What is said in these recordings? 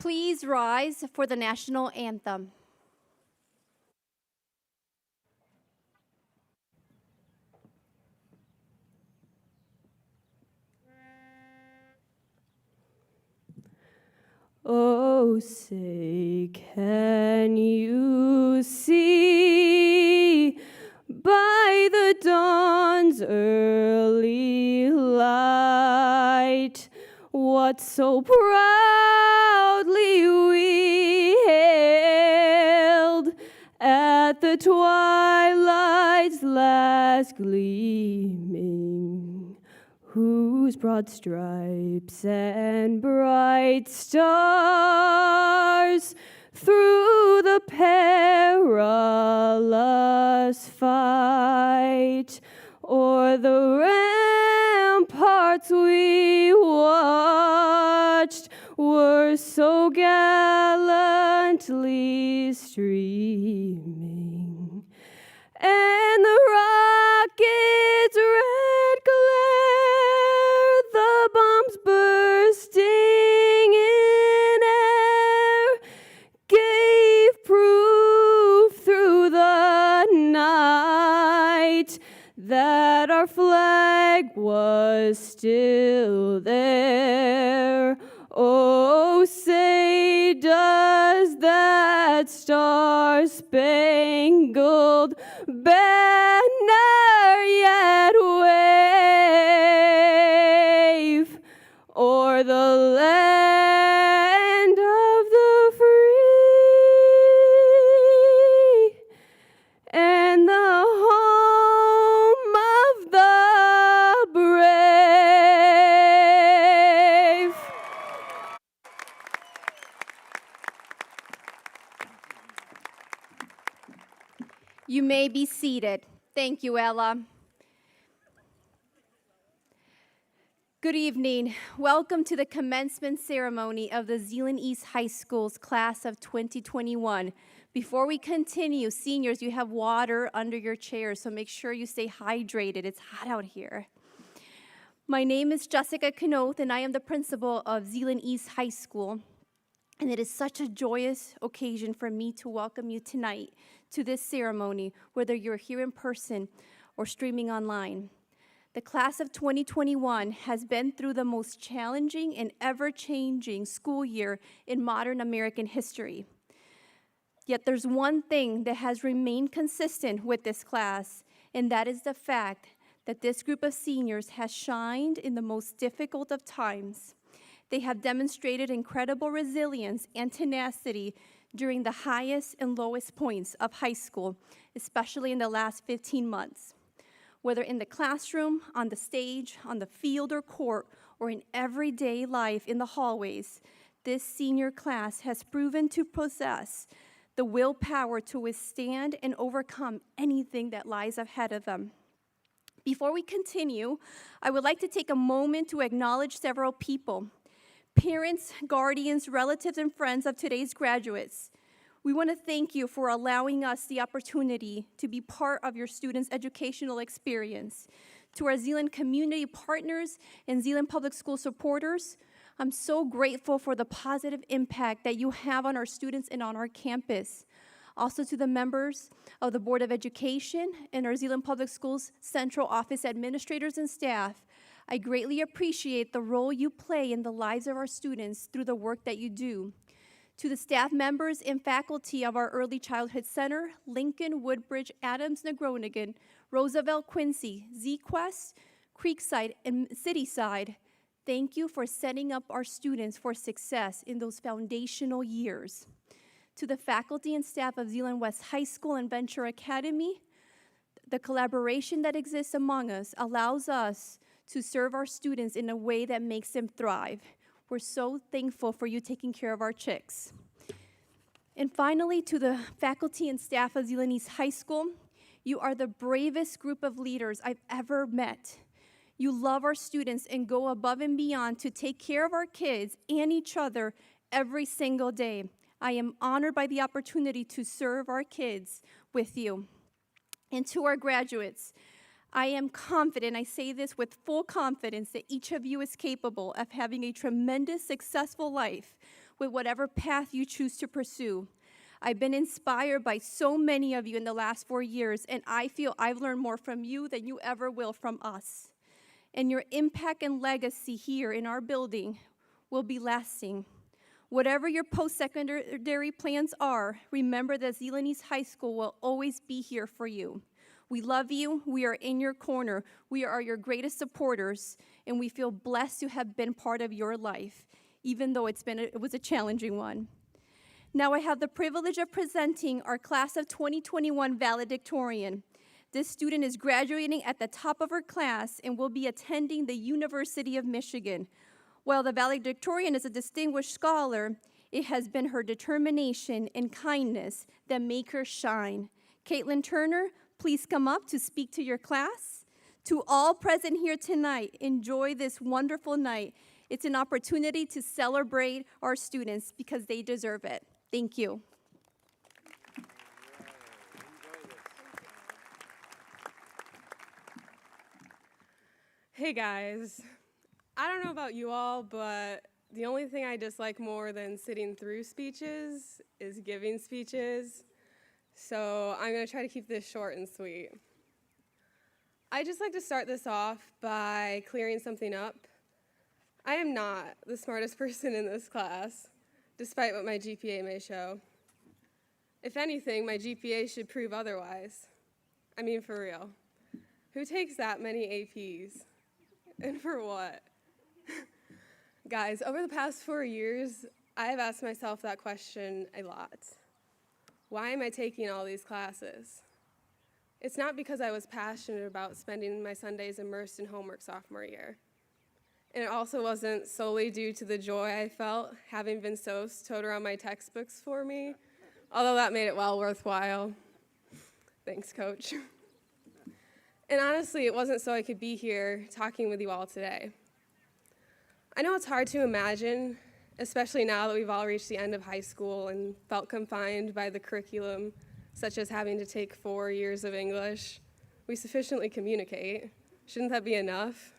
Please rise for the national anthem. Oh, say, can you see by the dawn's early light what so proudly we hailed at the twilight's last gleaming, whose broad stripes and bright stars through the perilous fight o'er the ramparts we watched were so gallantly streaming, and the rocket's red glare, the bombs bursting in air, gave proof through the night that our flag was still there. Oh, say, does that star-spangled banner yet wave o'er the land of the free and the home of the brave? You may be seated. Thank you, Ella. Good evening. Welcome to the commencement ceremony of the Zeeland East High School's class of 2021. Before we continue, seniors, you have water under your chairs, so make sure you stay hydrated. It's hot out here. My name is Jessica Knoth, and I am the principal of Zeeland East High School. And it is such a joyous occasion for me to welcome you tonight to this ceremony, whether you're here in person or streaming online. The class of 2021 has been through the most challenging and ever-changing school year in modern American history. Yet there's one thing that has remained consistent with this class, and that is the fact that this group of seniors has shined in the most difficult of times. They have demonstrated incredible resilience and tenacity during the highest and lowest points of high school, especially in the last 15 months. Whether in the classroom, on the stage, on the field or court, or in everyday life in the hallways, this senior class has proven to possess the willpower to withstand and overcome anything that lies ahead of them. Before we continue, I would like to take a moment to acknowledge several people. Parents, guardians, relatives, and friends of today's graduates. We want to thank you for allowing us the opportunity to be part of your students' educational experience. To our Zeeland community partners and Zeeland Public School supporters, I'm so grateful for the positive impact that you have on our students and on our campus. Also to the members of the Board of Education and our Zeeland Public Schools Central Office administrators and staff, I greatly appreciate the role you play in the lives of our students through the work that you do. To the staff members and faculty of our Early Childhood Center, Lincoln, Woodbridge, Adams, Negronigan, Roosevelt, Quincy, Z-Quest, Creekside, and Cityside, thank you for setting up our students for success in those foundational years. To the faculty and staff of Zeeland West High School and Venture Academy, the collaboration that exists among us allows us to serve our students in a way that makes them thrive. We're so thankful for you taking care of our chicks. And finally, to the faculty and staff of Zeeland East High School, you are the bravest group of leaders I've ever met. You love our students and go above and beyond to take care of our kids and each other every single day. I am honored by the opportunity to serve our kids with you. And to our graduates, I am confident, I say this with full confidence, that each of you is capable of having a tremendous, successful life with whatever path you choose to pursue. I've been inspired by so many of you in the last 4 years, and I feel I've learned more from you than you ever will from us. And your impact and legacy here in our building will be lasting. Whatever your post-secondary plans are, remember that Zeeland East High School will always be here for you. We love you. We are in your corner. We are your greatest supporters, and we feel blessed to have been part of your life, even though it was a challenging one. Now I have the privilege of presenting our class of 2021 valedictorian. This student is graduating at the top of her class and will be attending the University of Michigan. While the valedictorian is a distinguished scholar, it has been her determination and kindness that make her shine. Caitlin Turner, please come up to speak to your class. To all present here tonight, enjoy this wonderful night. It's an opportunity to celebrate our students because they deserve it. Thank you. Hey guys, I don't know about you all, but the only thing I dislike more than sitting through speeches is giving speeches. So I'm going to try to keep this short and sweet. I'd just like to start this off by clearing something up. I am not the smartest person in this class, despite what my GPA may show. If anything, my GPA should prove otherwise. I mean, for real. Who takes that many APs? And for what? Guys, over the past 4 years, I have asked myself that question a lot. Why am I taking all these classes? It's not because I was passionate about spending my Sundays immersed in homework sophomore year. And it also wasn't solely due to the joy I felt having Vinceos towed around my textbooks for me, although that made it well worthwhile. Thanks, Coach. And honestly, it wasn't so I could be here talking with you all today. I know it's hard to imagine, especially now that we've all reached the end of high school and felt confined by the curriculum, such as having to take 4 years of English. We sufficiently communicate. Shouldn't that be enough?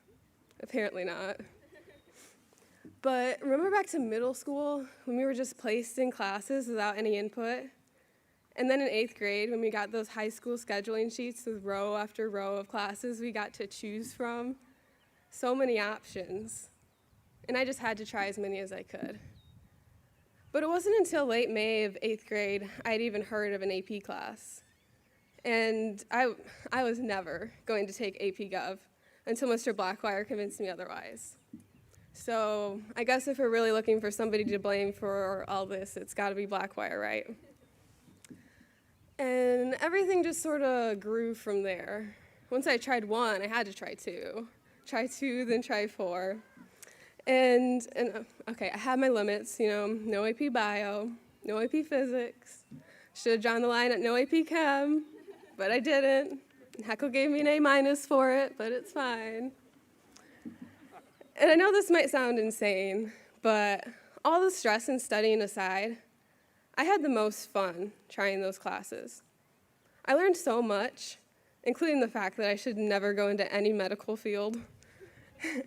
Apparently not. But remember back to middle school when we were just placed in classes without any input? And then in 8th grade, when we got those high school scheduling sheets with row after row of classes we got to choose from, so many options. And I just had to try as many as I could. But it wasn't until late May of 8th grade I'd even heard of an AP class. And I was never going to take AP Gov until Mr. Blackwire convinced me otherwise. So I guess if we're really looking for somebody to blame for all this, it's got to be Blackwire, right? And everything just sort of grew from there. Once I tried one, I had to try two. Try two, then try four. And okay, I had my limits, no AP Bio, no AP Physics. Should have drawn the line at no AP Chem, but I didn't. Heckle gave me an A- for it, but it's fine. And I know this might sound insane, but all the stress and studying aside, I had the most fun trying those classes. I learned so much, including the fact that I should never go into any medical field.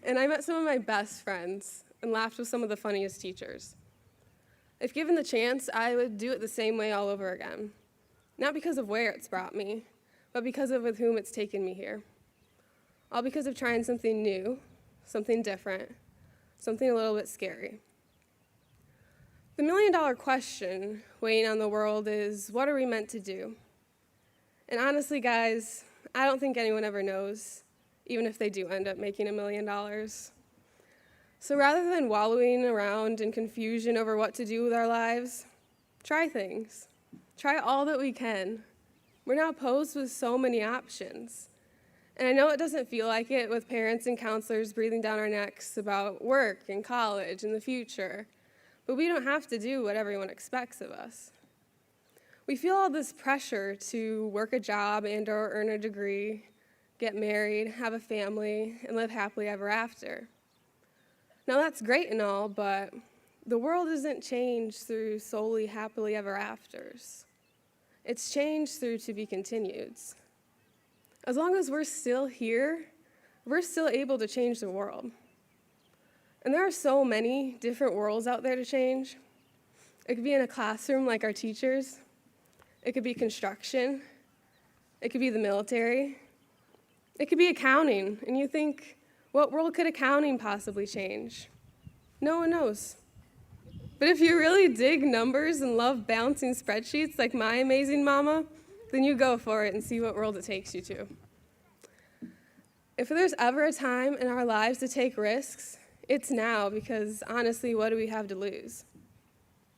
And I met some of my best friends and laughed with some of the funniest teachers. If given the chance, I would do it the same way all over again. Not because of where it's brought me, but because of with whom it's taken me here. All because of trying something new, something different, something a little bit scary. The million-dollar question weighing on the world is, what are we meant to do? And honestly, guys, I don't think anyone ever knows, even if they do end up making $1 million. So rather than wallowing around in confusion over what to do with our lives, try things. Try all that we can. We're now posed with so many options. And I know it doesn't feel like it with parents and counselors breathing down our necks about work and college and the future, but we don't have to do what everyone expects of us. We feel all this pressure to work a job and/or earn a degree, get married, have a family, and live happily ever after. Now that's great and all, but the world isn't changed through solely happily ever afters. It's changed through to be continueds. As long as we're still here, we're still able to change the world. And there are so many different worlds out there to change. It could be in a classroom like our teachers. It could be construction. It could be the military. It could be accounting. And you think, what world could accounting possibly change? No one knows. But if you really dig numbers and love balancing spreadsheets like my amazing mama, then you go for it and see what world it takes you to. If there's ever a time in our lives to take risks, it's now, because honestly, what do we have to lose?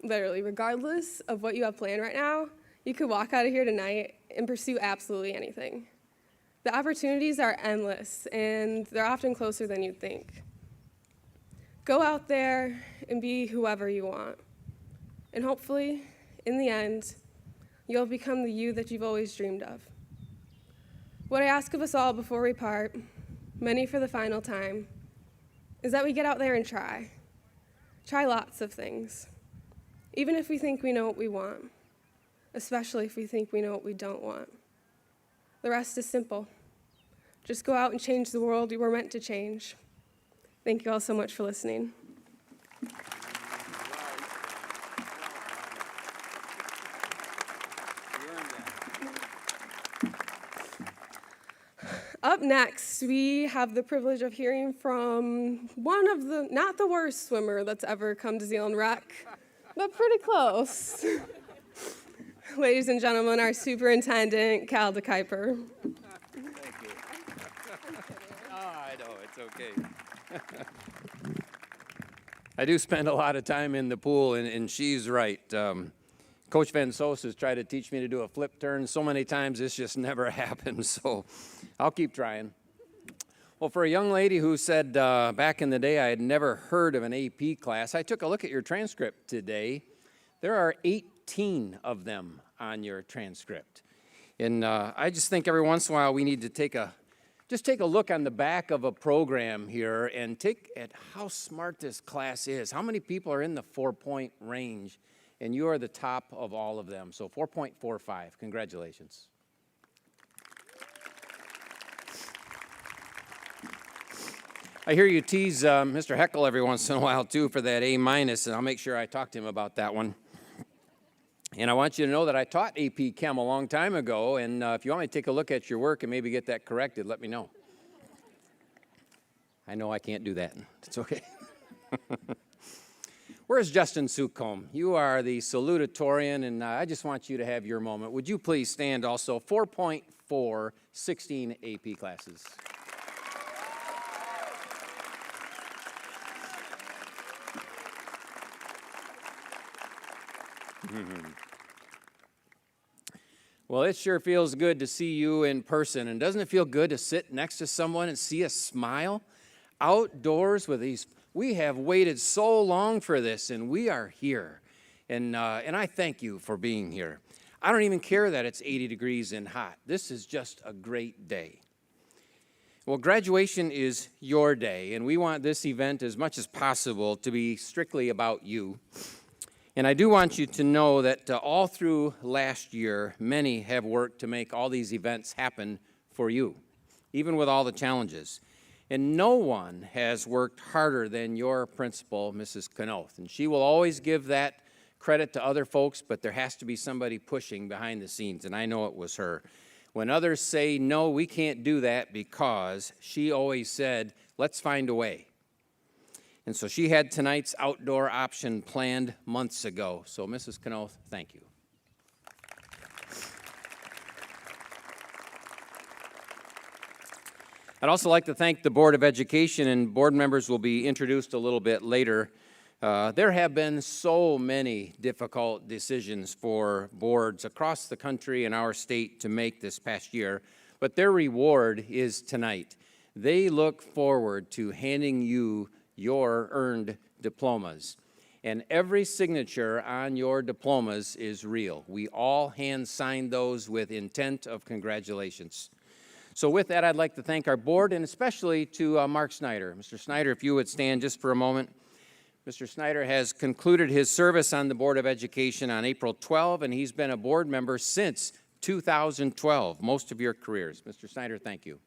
Literally, regardless of what you have planned right now, you could walk out of here tonight and pursue absolutely anything. The opportunities are endless, and they're often closer than you'd think. Go out there and be whoever you want. And hopefully, in the end, you'll become the you that you've always dreamed of. What I ask of us all before we part, many for the final time, is that we get out there and try. Try lots of things. Even if we think we know what we want, especially if we think we know what we don't want. The rest is simple. Just go out and change the world you were meant to change. Thank you all so much for listening. Up next, we have the privilege of hearing from one of the, not the worst swimmer that's ever come to Zeeland Rec, but pretty close. Ladies and gentlemen, our superintendent, Cal DeKuyper. Thank you. I know, it's okay. I do spend a lot of time in the pool, and she's right. Coach Van Soos has tried to teach me to do a flip turn so many times, this just never happens, so I'll keep trying. Well, for a young lady who said back in the day I had never heard of an AP class, I took a look at your transcript today. There are 18 of them on your transcript. And I just think every once in a while we need to take a look on the back of a program here and take at how smart this class is. How many people are in the 4-point range? And you are the top of all of them. So 4.45, congratulations. I hear you tease Mr. Heckel every once in a while too for that A-, and I'll make sure I talk to him about that one. And I want you to know that I taught AP Chem a long time ago, and if you want me to take a look at your work and maybe get that corrected, let me know. I know I can't do that. It's okay. Where's Justin Sucombe? You are the salutatorian, and I just want you to have your moment. Would you please stand also? 4.4, 16 AP classes. Well, it sure feels good to see you in person, and doesn't it feel good to sit next to someone and see a smile? Outdoors with these, we have waited so long for this, and we are here. And I thank you for being here. I don't even care that it's 80 degrees and hot. This is just a great day. Well, graduation is your day, and we want this event as much as possible to be strictly about you. And I do want you to know that all through last year, many have worked to make all these events happen for you, even with all the challenges. And no one has worked harder than your principal, Mrs. Knoth. And she will always give that credit to other folks, but there has to be somebody pushing behind the scenes, and I know it was her. When others say, no, we can't do that because, she always said, let's find a way. And so she had tonight's outdoor option planned months ago. So Mrs. Knoth, thank you. I'd also like to thank the Board of Education, and board members will be introduced a little bit later. There have been so many difficult decisions for boards across the country and our state to make this past year, but their reward is tonight. They look forward to handing you your earned diplomas. And every signature on your diplomas is real. We all hand signed those with intent of congratulations. So with that, I'd like to thank our board, and especially to Mark Snyder. Mr. Snyder, if you would stand just for a moment. Mr. Snyder has concluded his service on the Board of Education on April 12, and he's been a board member since 2012, most of your careers. Mr. Snyder, thank you.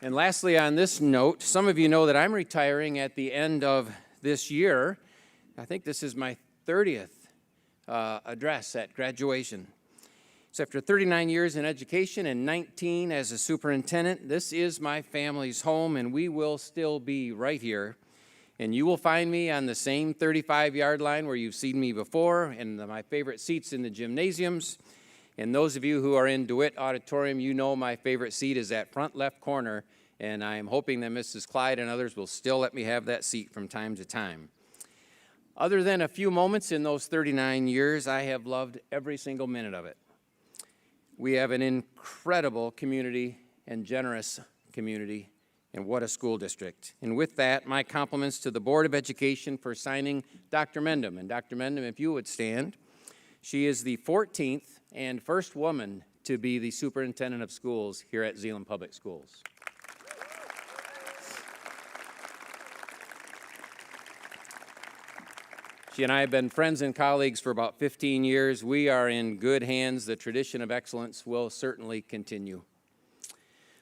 And lastly, on this note, some of you know that I'm retiring at the end of this year. I think this is my 30th address at graduation. So after 39 years in education and 19 as a superintendent, this is my family's home, and we will still be right here. And you will find me on the same 35-yard line where you've seen me before, and my favorite seats in the gymnasiums. And those of you who are in DeWitt Auditorium, you know my favorite seat is that front left corner, and I am hoping that Mrs. Clyde and others will still let me have that seat from time to time. Other than a few moments in those 39 years, I have loved every single minute of it. We have an incredible community and generous community, and what a school district. And with that, my compliments to the Board of Education for signing Dr. Mendham. And Dr. Mendham, if you would stand. She is the 14th and first woman to be the superintendent of schools here at Zeeland Public Schools. She and I have been friends and colleagues for about 15 years. We are in good hands. The tradition of excellence will certainly continue.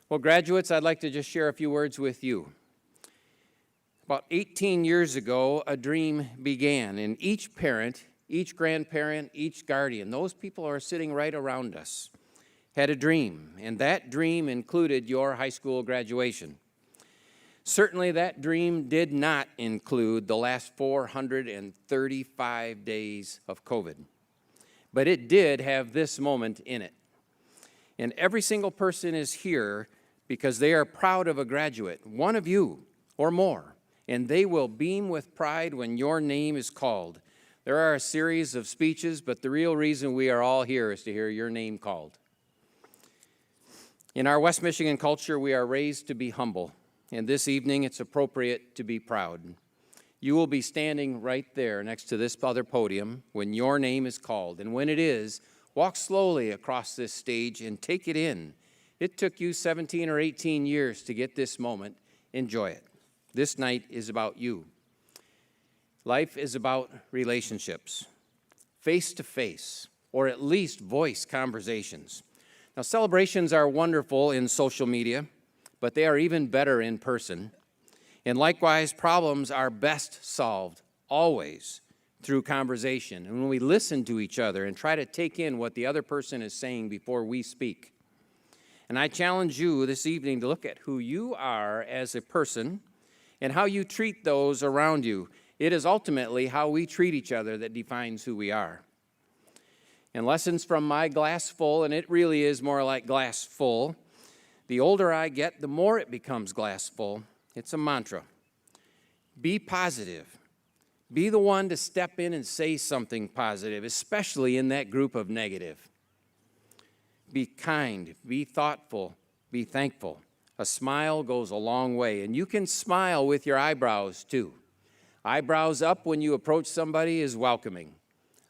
Well, graduates, I'd like to just share a few words with you. About 18 years ago, a dream began, and each parent, each grandparent, each guardian, those people who are sitting right around us, had a dream, and that dream included your high school graduation. Certainly that dream did not include the last 435 days of COVID, but it did have this moment in it. And every single person is here because they are proud of a graduate, one of you or more, and they will beam with pride when your name is called. There are a series of speeches, but the real reason we are all here is to hear your name called. In our West Michigan culture, we are raised to be humble. And this evening, it's appropriate to be proud. You will be standing right there next to this other podium when your name is called. And when it is, walk slowly across this stage and take it in. It took you 17 or 18 years to get this moment. Enjoy it. This night is about you. Life is about relationships, face-to-face, or at least voice conversations. Now, celebrations are wonderful in social media, but they are even better in person. And likewise, problems are best solved always through conversation. And when we listen to each other and try to take in what the other person is saying before we speak. And I challenge you this evening to look at who you are as a person and how you treat those around you. It is ultimately how we treat each other that defines who we are. And lessons from my glass full, and it really is more like glass full. The older I get, the more it becomes glass full. It's a mantra. Be positive. Be the one to step in and say something positive, especially in that group of negative. Be kind. Be thoughtful. Be thankful. A smile goes a long way, and you can smile with your eyebrows too. Eyebrows up when you approach somebody is welcoming.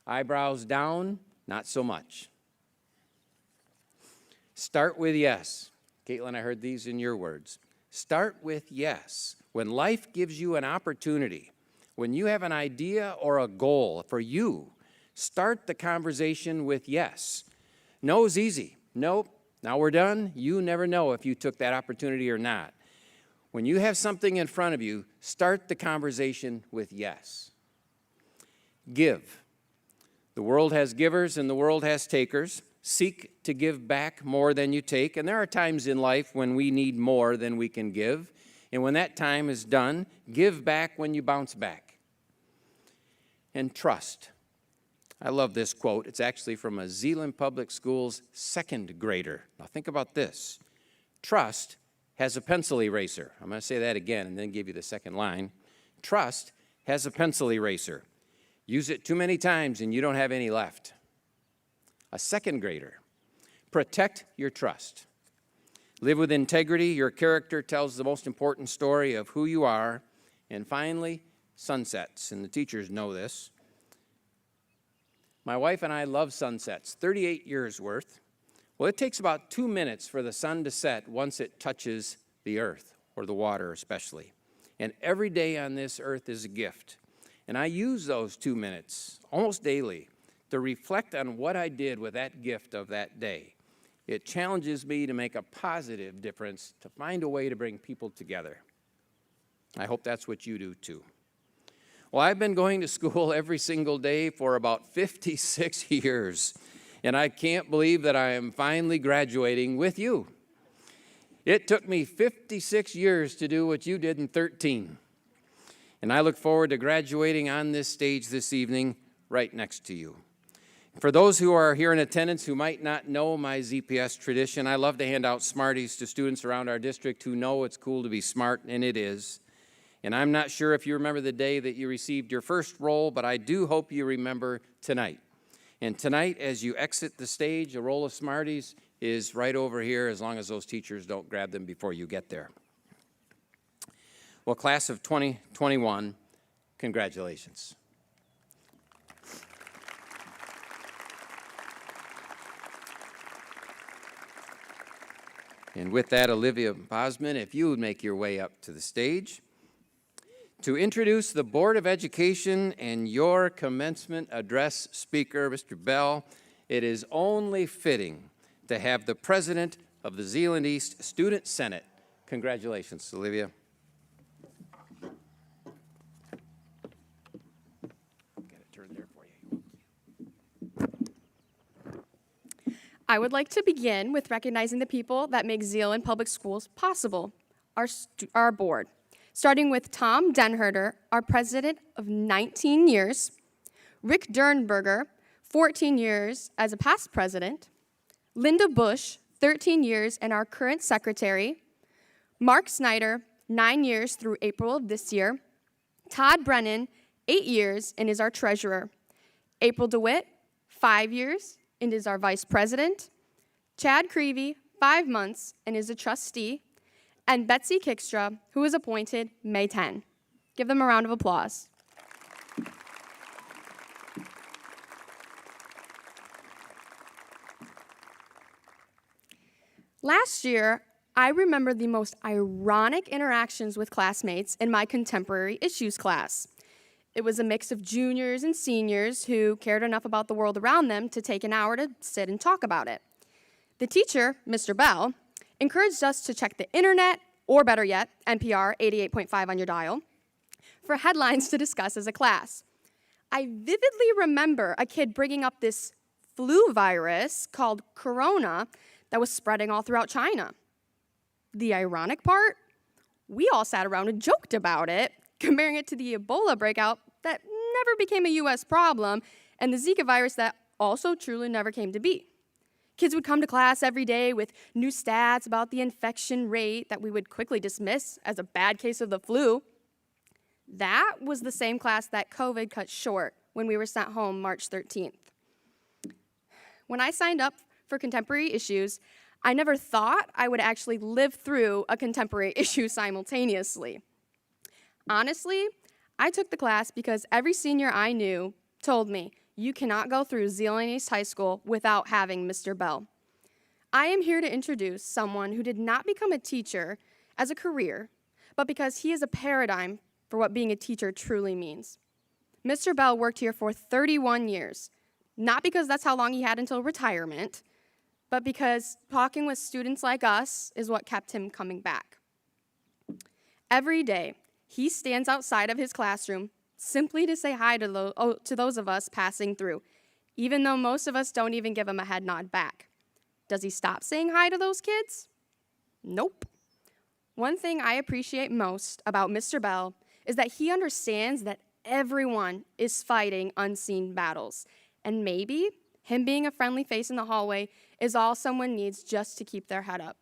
Eyebrows down, not so much. Start with yes. Caitlin, I heard these in your words. Start with yes. When life gives you an opportunity, when you have an idea or a goal for you, start the conversation with yes. No is easy. Nope. Now we're done. You never know if you took that opportunity or not. When you have something in front of you, start the conversation with yes. Give. The world has givers and the world has takers. Seek to give back more than you take. And there are times in life when we need more than we can give. And when that time is done, give back when you bounce back. And trust. I love this quote. It's actually from a Zeeland Public Schools second grader. Now think about this. Trust has a pencil eraser. I'm going to say that again and then give you the second line. Trust has a pencil eraser. Use it too many times and you don't have any left. A second grader. Protect your trust. Live with integrity. Your character tells the most important story of who you are. And finally, sunsets. And the teachers know this. My wife and I love sunsets, 38 years worth. Well, it takes about 2 minutes for the sun to set once it touches the earth, or the water especially. And every day on this earth is a gift. And I use those 2 minutes almost daily to reflect on what I did with that gift of that day. It challenges me to make a positive difference, to find a way to bring people together. I hope that's what you do too. Well, I've been going to school every single day for about 56 years, and I can't believe that I am finally graduating with you. It took me 56 years to do what you did in 13, and I look forward to graduating on this stage this evening right next to you. For those who are here in attendance who might not know my ZPS tradition, I love to hand out Smarties to students around our district who know it's cool to be smart, and it is. And I'm not sure if you remember the day that you received your first roll, but I do hope you remember tonight. And tonight, as you exit the stage, a roll of Smarties is right over here, as long as those teachers don't grab them before you get there. Well, class of 2021, congratulations. And with that, Olivia Bosman, if you would make your way up to the stage to introduce the Board of Education and your commencement address speaker, Mr. Bell, it is only fitting to have the president of the Zeeland East Student Senate. Congratulations, Olivia. Get it turned there for you. I would like to begin with recognizing the people that make Zeeland Public Schools possible, our board. Starting with Tom Denherter, our president of 19 years, Rick Dernberger, 14 years as a past president, Linda Bush, 13 years and our current secretary, Mark Snyder, 9 years through April of this year, Todd Brennan, 8 years and is our treasurer, April DeWitt, 5 years and is our vice president, Chad Creevy, 5 months and is a trustee, and Betsy Kickstra, who was appointed May 10. Give them a round of applause. Last year, I remember the most ironic interactions with classmates in my contemporary issues class. It was a mix of juniors and seniors who cared enough about the world around them to take an hour to sit and talk about it. The teacher, Mr. Bell, encouraged us to check the internet, or better yet, NPR 88.5 on your dial, for headlines to discuss as a class. I vividly remember a kid bringing up this flu virus called corona that was spreading all throughout China. The ironic part? We all sat around and joked about it, comparing it to the Ebola breakout that never became a US problem, and the Zika virus that also truly never came to be. Kids would come to class every day with new stats about the infection rate that we would quickly dismiss as a bad case of the flu. That was the same class that COVID cut short when we were sent home March 13th. When I signed up for contemporary issues, I never thought I would actually live through a contemporary issue simultaneously. Honestly, I took the class because every senior I knew told me, you cannot go through Zeeland East High School without having Mr. Bell. I am here to introduce someone who did not become a teacher as a career, but because he is a paradigm for what being a teacher truly means. Mr. Bell worked here for 31 years, not because that's how long he had until retirement, but because talking with students like us is what kept him coming back. Every day, he stands outside of his classroom simply to say hi to those of us passing through, even though most of us don't even give him a head nod back. Does he stop saying hi to those kids? Nope. One thing I appreciate most about Mr. Bell is that he understands that everyone is fighting unseen battles, and maybe him being a friendly face in the hallway is all someone needs just to keep their head up.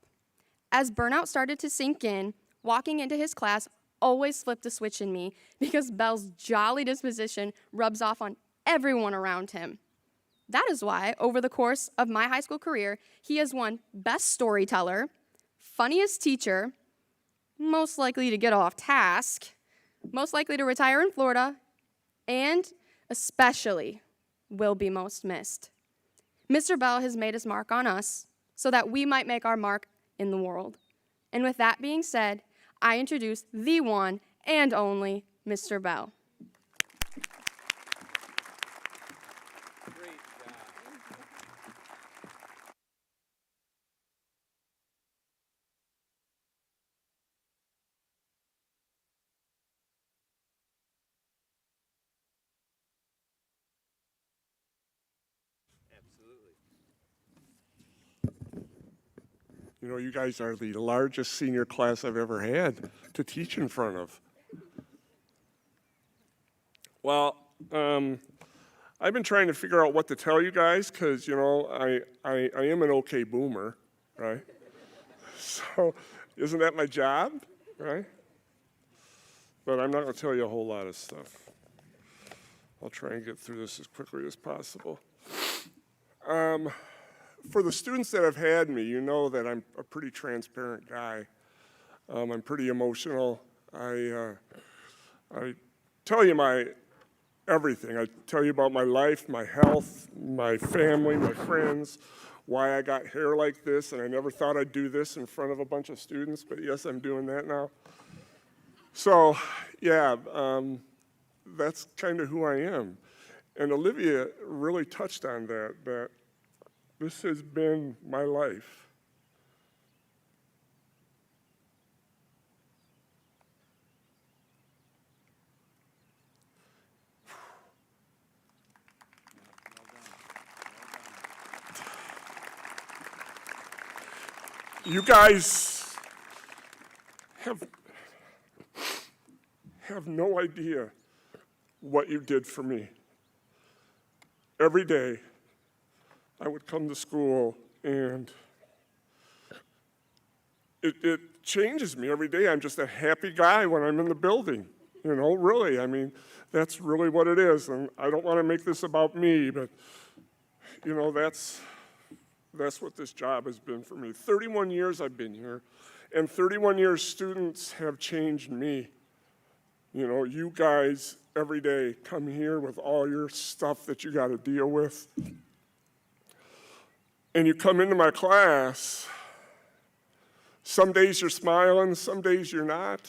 As burnout started to sink in, walking into his class always flipped a switch in me because Bell's jolly disposition rubs off on everyone around him. That is why, over the course of my high school career, he has won Best Storyteller, Funniest Teacher, Most Likely to Get Off Task, Most Likely to Retire in Florida, and especially will be most missed. Mr. Bell has made his mark on us so that we might make our mark in the world. And with that being said, I introduce the one and only Mr. Bell. You know, you guys are the largest senior class I've ever had to teach in front of. Well, I've been trying to figure out what to tell you guys because, you know, I am an okay boomer, right? So isn't that my job, right? But I'm not going to tell you a whole lot of stuff. I'll try and get through this as quickly as possible. For the students that have had me, you know that I'm a pretty transparent guy. I'm pretty emotional. I tell you my everything. I tell you about my life, my health, my family, my friends, why I got hair like this, and I never thought I'd do this in front of a bunch of students, but yes, I'm doing that now. So, yeah, that's kind of who I am. And Olivia really touched on that this has been my life. You guys have no idea what you did for me. Every day, I would come to school, and it changes me every day. I'm just a happy guy when I'm in the building, you know, really. I mean, that's really what it is, and I don't want to make this about me, but, you know, that's what this job has been for me. 31 years I've been here, and 31 years students have changed me. You know, you guys every day come here with all your stuff that you got to deal with. And you come into my class, some days you're smiling, some days you're not.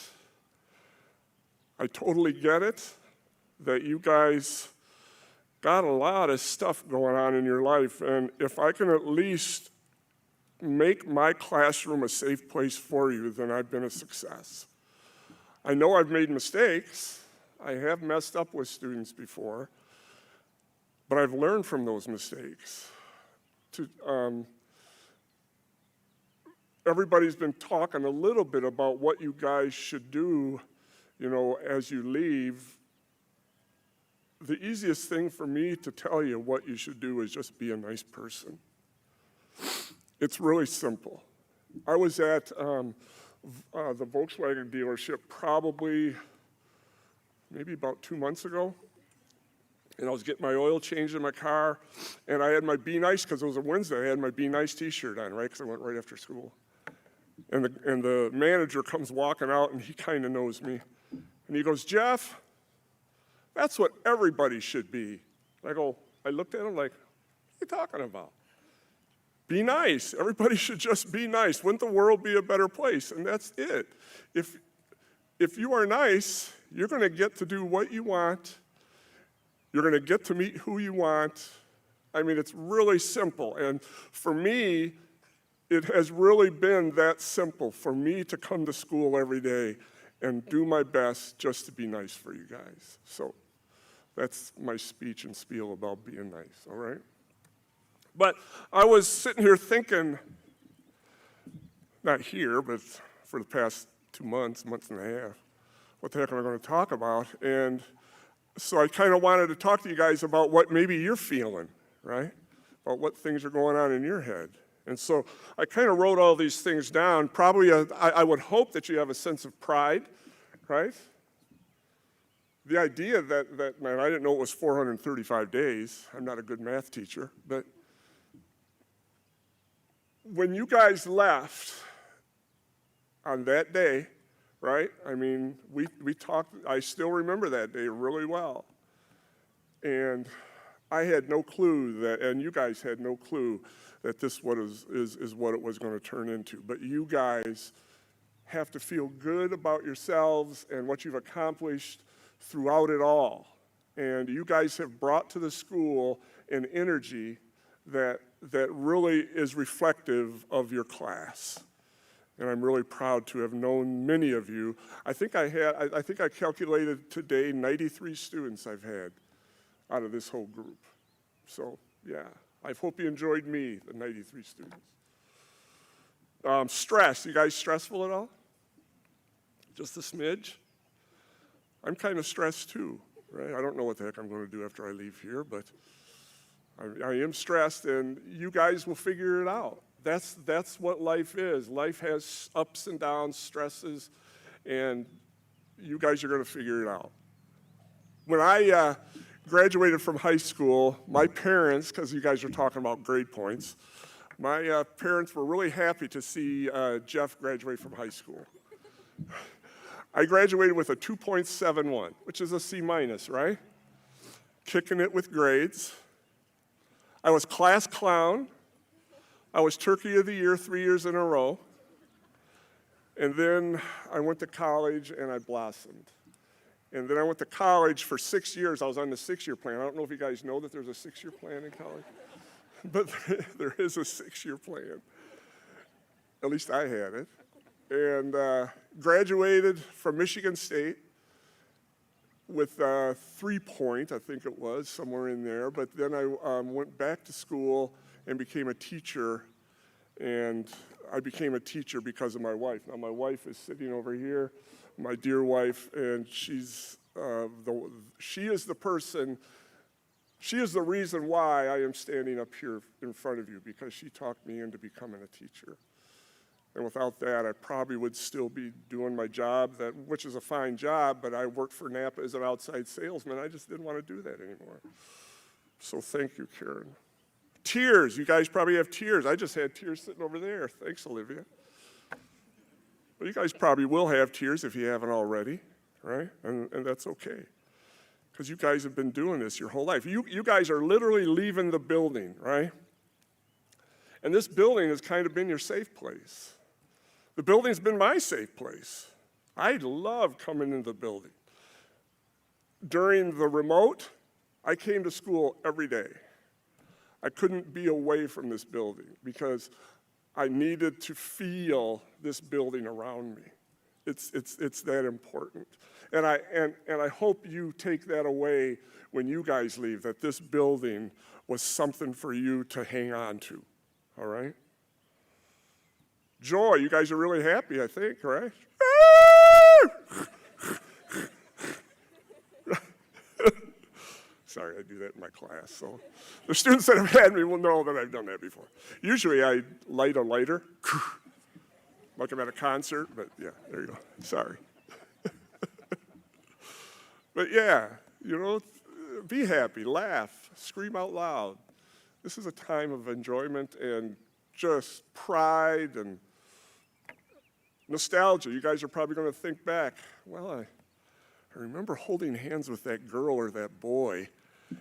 I totally get it that you guys got a lot of stuff going on in your life, and if I can at least make my classroom a safe place for you, then I've been a success. I know I've made mistakes. I have messed up with students before, but I've learned from those mistakes. Everybody's been talking a little bit about what you guys should do, you know, as you leave. The easiest thing for me to tell you what you should do is just be a nice person. It's really simple. I was at the Volkswagen dealership probably maybe about 2 months ago, and I was getting my oil changed in my car, and I had my Be Nice, because it was a Wednesday, I had my Be Nice t-shirt on, right, because I went right after school. And the manager comes walking out, and he kind of knows me. And he goes, "Jeff, that's what everybody should be." I looked at him like, "What are you talking about? Be nice. Everybody should just be nice. Wouldn't the world be a better place?" And that's it. If you are nice, you're going to get to do what you want. You're going to get to meet who you want. I mean, it's really simple. And for me, it has really been that simple for me to come to school every day and do my best just to be nice for you guys. So that's my speech and spiel about being nice, all right? But I was sitting here thinking, not here, but for the past 2 months, month and a half, what the heck am I going to talk about? And so I kind of wanted to talk to you guys about what maybe you're feeling, right? About what things are going on in your head. And so I kind of wrote all these things down. Probably, I would hope that you have a sense of pride, right? The idea that, man, I didn't know it was 435 days. I'm not a good math teacher, but when you guys left on that day, right? I mean, we talked, I still remember that day really well. And I had no clue that, and you guys had no clue that this is what it was going to turn into. But you guys have to feel good about yourselves and what you've accomplished throughout it all. And you guys have brought to the school an energy that really is reflective of your class. And I'm really proud to have known many of you. I think I calculated today 93 students I've had out of this whole group. So, yeah, I hope you enjoyed me, the 93 students. Stress. You guys stressful at all? Just a smidge? I'm kind of stressed too, right? I don't know what the heck I'm going to do after I leave here, but I am stressed, and you guys will figure it out. That's what life is. Life has ups and downs, stresses, and you guys are going to figure it out. When I graduated from high school, my parents, because you guys are talking about grade points, my parents were really happy to see Jeff graduate from high school. I graduated with a 2.71, which is a C minus, right? Kicking it with grades. I was class clown. I was Turkey of the Year 3 years in a row. And then I went to college and I blossomed. And then I went to college for 6 years. I was on the 6-year plan. I don't know if you guys know that there's a 6-year plan in college, but there is a 6-year plan. At least I had it. And graduated from Michigan State with 3-point, I think it was, somewhere in there. But then I went back to school and became a teacher. And I became a teacher because of my wife. Now, my wife is sitting over here, my dear wife, and she is the person, she is the reason why I am standing up here in front of you, because she talked me into becoming a teacher. And without that, I probably would still be doing my job, which is a fine job, but I worked for Napa as an outside salesman. I just didn't want to do that anymore. So thank you, Karen. Tears. You guys probably have tears. I just had tears sitting over there. Thanks, Olivia. But you guys probably will have tears if you haven't already, right? And that's okay, because you guys have been doing this your whole life. You guys are literally leaving the building, right? And this building has kind of been your safe place. The building's been my safe place. I love coming into the building. During the remote, I came to school every day. I couldn't be away from this building because I needed to feel this building around me. It's that important. And I hope you take that away when you guys leave, that this building was something for you to hang on to, all right? Joy, you guys are really happy, I think, right? Sorry, I do that in my class. So the students that have had me will know that I've done that before. Usually I light a lighter, like I'm at a concert, but yeah, there you go. Sorry. But yeah, be happy, laugh, scream out loud. This is a time of enjoyment and just pride and nostalgia. You guys are probably going to think back, well, I remember holding hands with that girl or that boy.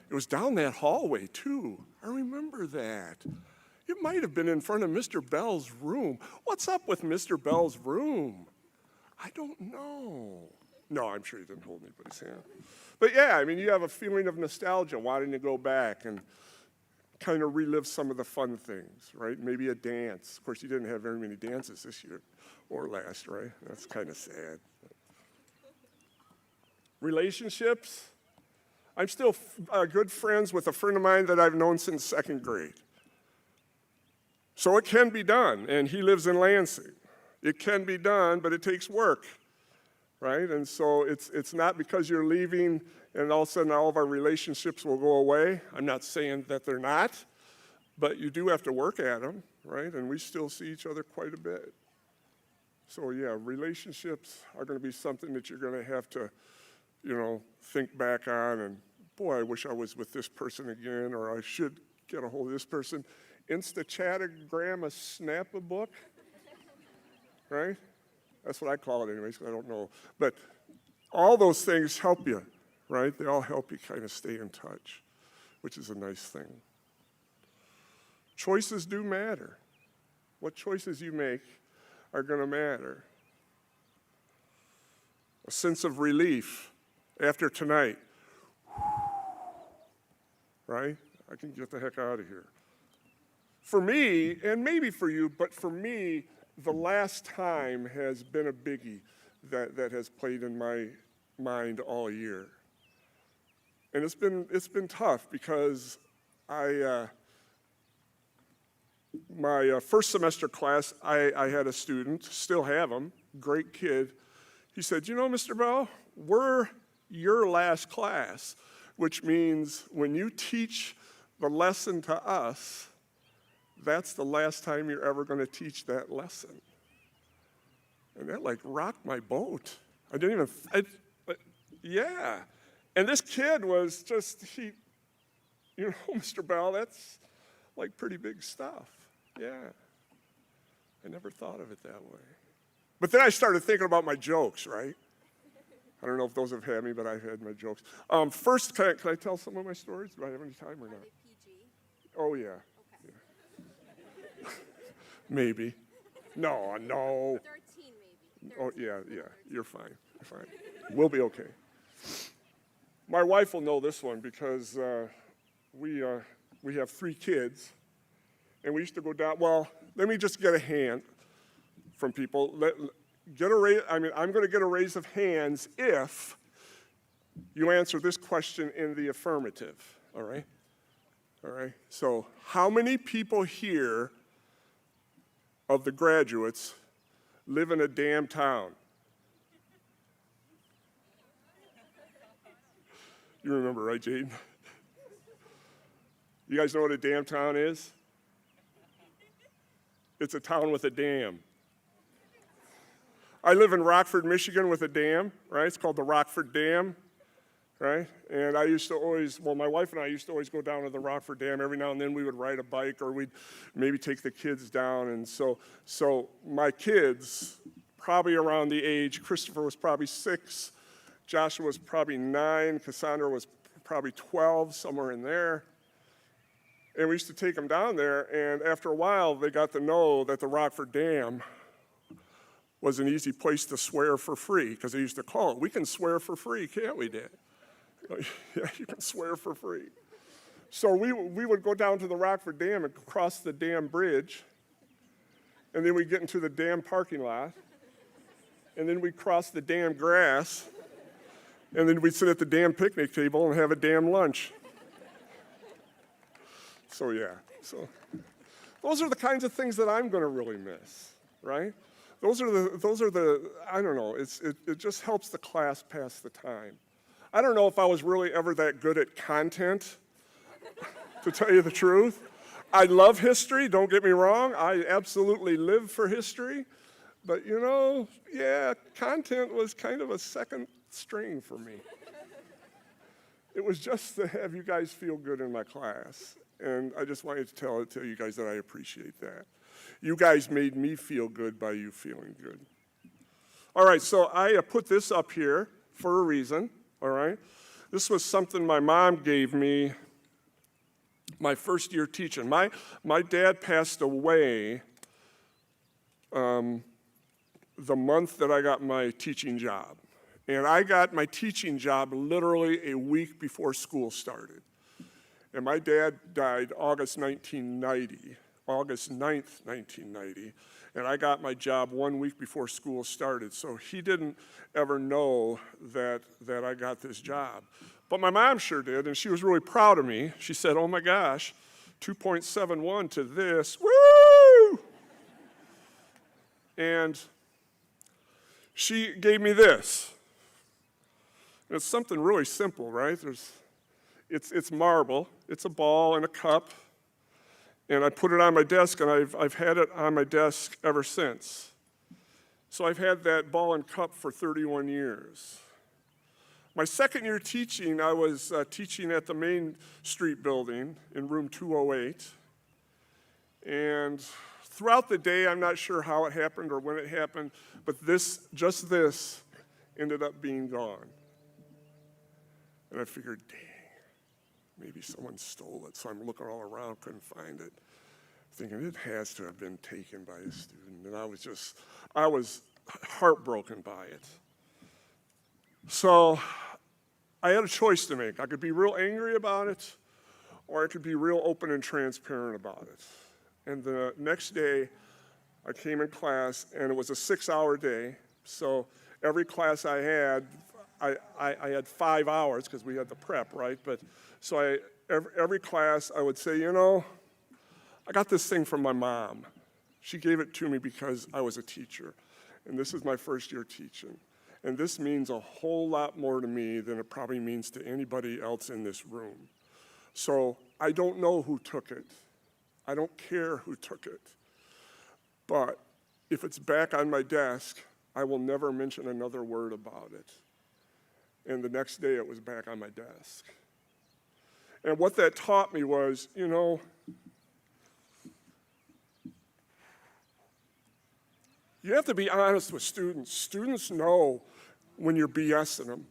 It was down that hallway, too. I remember that. It might have been in front of Mr. Bell's room. What's up with Mr. Bell's room? I don't know. No, I'm sure he didn't hold anybody's hand. But yeah, I mean, you have a feeling of nostalgia, wanting to go back and kind of relive some of the fun things, right? Maybe a dance. Of course, you didn't have very many dances this year or last, right? That's kind of sad. Relationships. I'm still good friends with a friend of mine that I've known since 2nd grade. So it can be done, and he lives in Lansing. It can be done, but it takes work, right? And so it's not because you're leaving and all of a sudden all of our relationships will go away. I'm not saying that they're not, but you do have to work at them, right? And we still see each other quite a bit. So yeah, relationships are going to be something that you're going to have to, think back on, and boy, I wish I was with this person again, or I should get a hold of this person. Insta-chatagram a snap a book, right? That's what I call it anyways, 'cause I don't know. But all those things help you, right? They all help you kind of stay in touch, which is a nice thing. Choices do matter. What choices you make are going to matter. A sense of relief after tonight, right? I can get the heck out of here. For me, and maybe for you, but for me, the last time has been a biggie that has played in my mind all year. And it's been tough because my first semester class, I had a student, still have him, great kid. He said, you know, Mr. Bell, we're your last class, which means when you teach the lesson to us, that's the last time you're ever going to teach that lesson. And that like rocked my boat. I didn't even, yeah. And this kid was just, you know, Mr. Bell, that's like pretty big stuff. Yeah. I never thought of it that way. But then I started thinking about my jokes, right? I don't know if those have had me, but I've had my jokes. First, can I tell some of my stories? Do I have any time or not? PG? Oh, yeah. Okay. Yeah. Maybe. No. 13 maybe. Oh, yeah. You're fine. You're fine. We'll be okay. My wife will know this one because we have 3 kids, and we used to go down. Well, let me just get a hand from people. I'm going to get a raise of hands if you answer this question in the affirmative. All right? All right. So, how many people here of the graduates live in a damn town? You remember, right, Jaden? You guys know what a dam town is? It's a town with a dam. I live in Rockford, Michigan with a dam, right? It's called the Rockford Dam, right? And I used to always, my wife and I used to always go down to the Rockford Dam. Every now and then we would ride a bike or we'd maybe take the kids down. And so my kids, probably around the age, Christopher was probably 6, Joshua was probably 9, Cassandra was probably 12, somewhere in there. And we used to take them down there, and after a while, they got to know that the Rockford Dam was an easy place to swear for free, because they used to call it, we can swear for free, can't we, Dad? Yeah, you can swear for free. So we would go down to the Rockford Dam and cross the dam bridge, and then we'd get into the dam parking lot, and then we'd cross the dam grass, and then we'd sit at the dam picnic table and have a dam lunch. So yeah, those are the kinds of things that I'm going to really miss, right? Those are the I don't know, it just helps the class pass the time. I don't know if I was really ever that good at content, to tell you the truth. I love history, don't get me wrong. I absolutely live for history. But you know, yeah, content was kind of a second string for me. It was just to have you guys feel good in my class. And I just wanted to tell you guys that I appreciate that. You guys made me feel good by you feeling good. All right, so I put this up here for a reason, all right? This was something my mom gave me my first year teaching. My dad passed away the month that I got my teaching job. And I got my teaching job literally a week before school started. And my dad died August 9th, 1990, and I got my job 1 week before school started. So he didn't ever know that I got this job. But my mom sure did, and she was really proud of me. She said, oh my gosh, 2.71 to this, woo! And she gave me this. And it's something really simple, right? It's marble. It's a ball and a cup. And I put it on my desk, and I've had it on my desk ever since. So I've had that ball and cup for 31 years. My second year teaching, I was teaching at the Main Street building in room 208. And throughout the day, I'm not sure how it happened or when it happened, but just this ended up being gone. And I figured, dang. Maybe someone stole it, so I'm looking all around, couldn't find it. Thinking it has to have been taken by a student. And I was heartbroken by it. So I had a choice to make. I could be real angry about it, or I could be real open and transparent about it. And the next day, I came in class, and it was a 6-hour day. So every class I had, I had 5 hours because we had the prep, right? But so every class I would say, you know, I got this thing from my mom. She gave it to me because I was a teacher, and this is my first year teaching. And this means a whole lot more to me than it probably means to anybody else in this room. So I don't know who took it. I don't care who took it. But if it's back on my desk, I will never mention another word about it. And the next day it was back on my desk. And what that taught me was, you have to be honest with students. Students know when you're BSing them.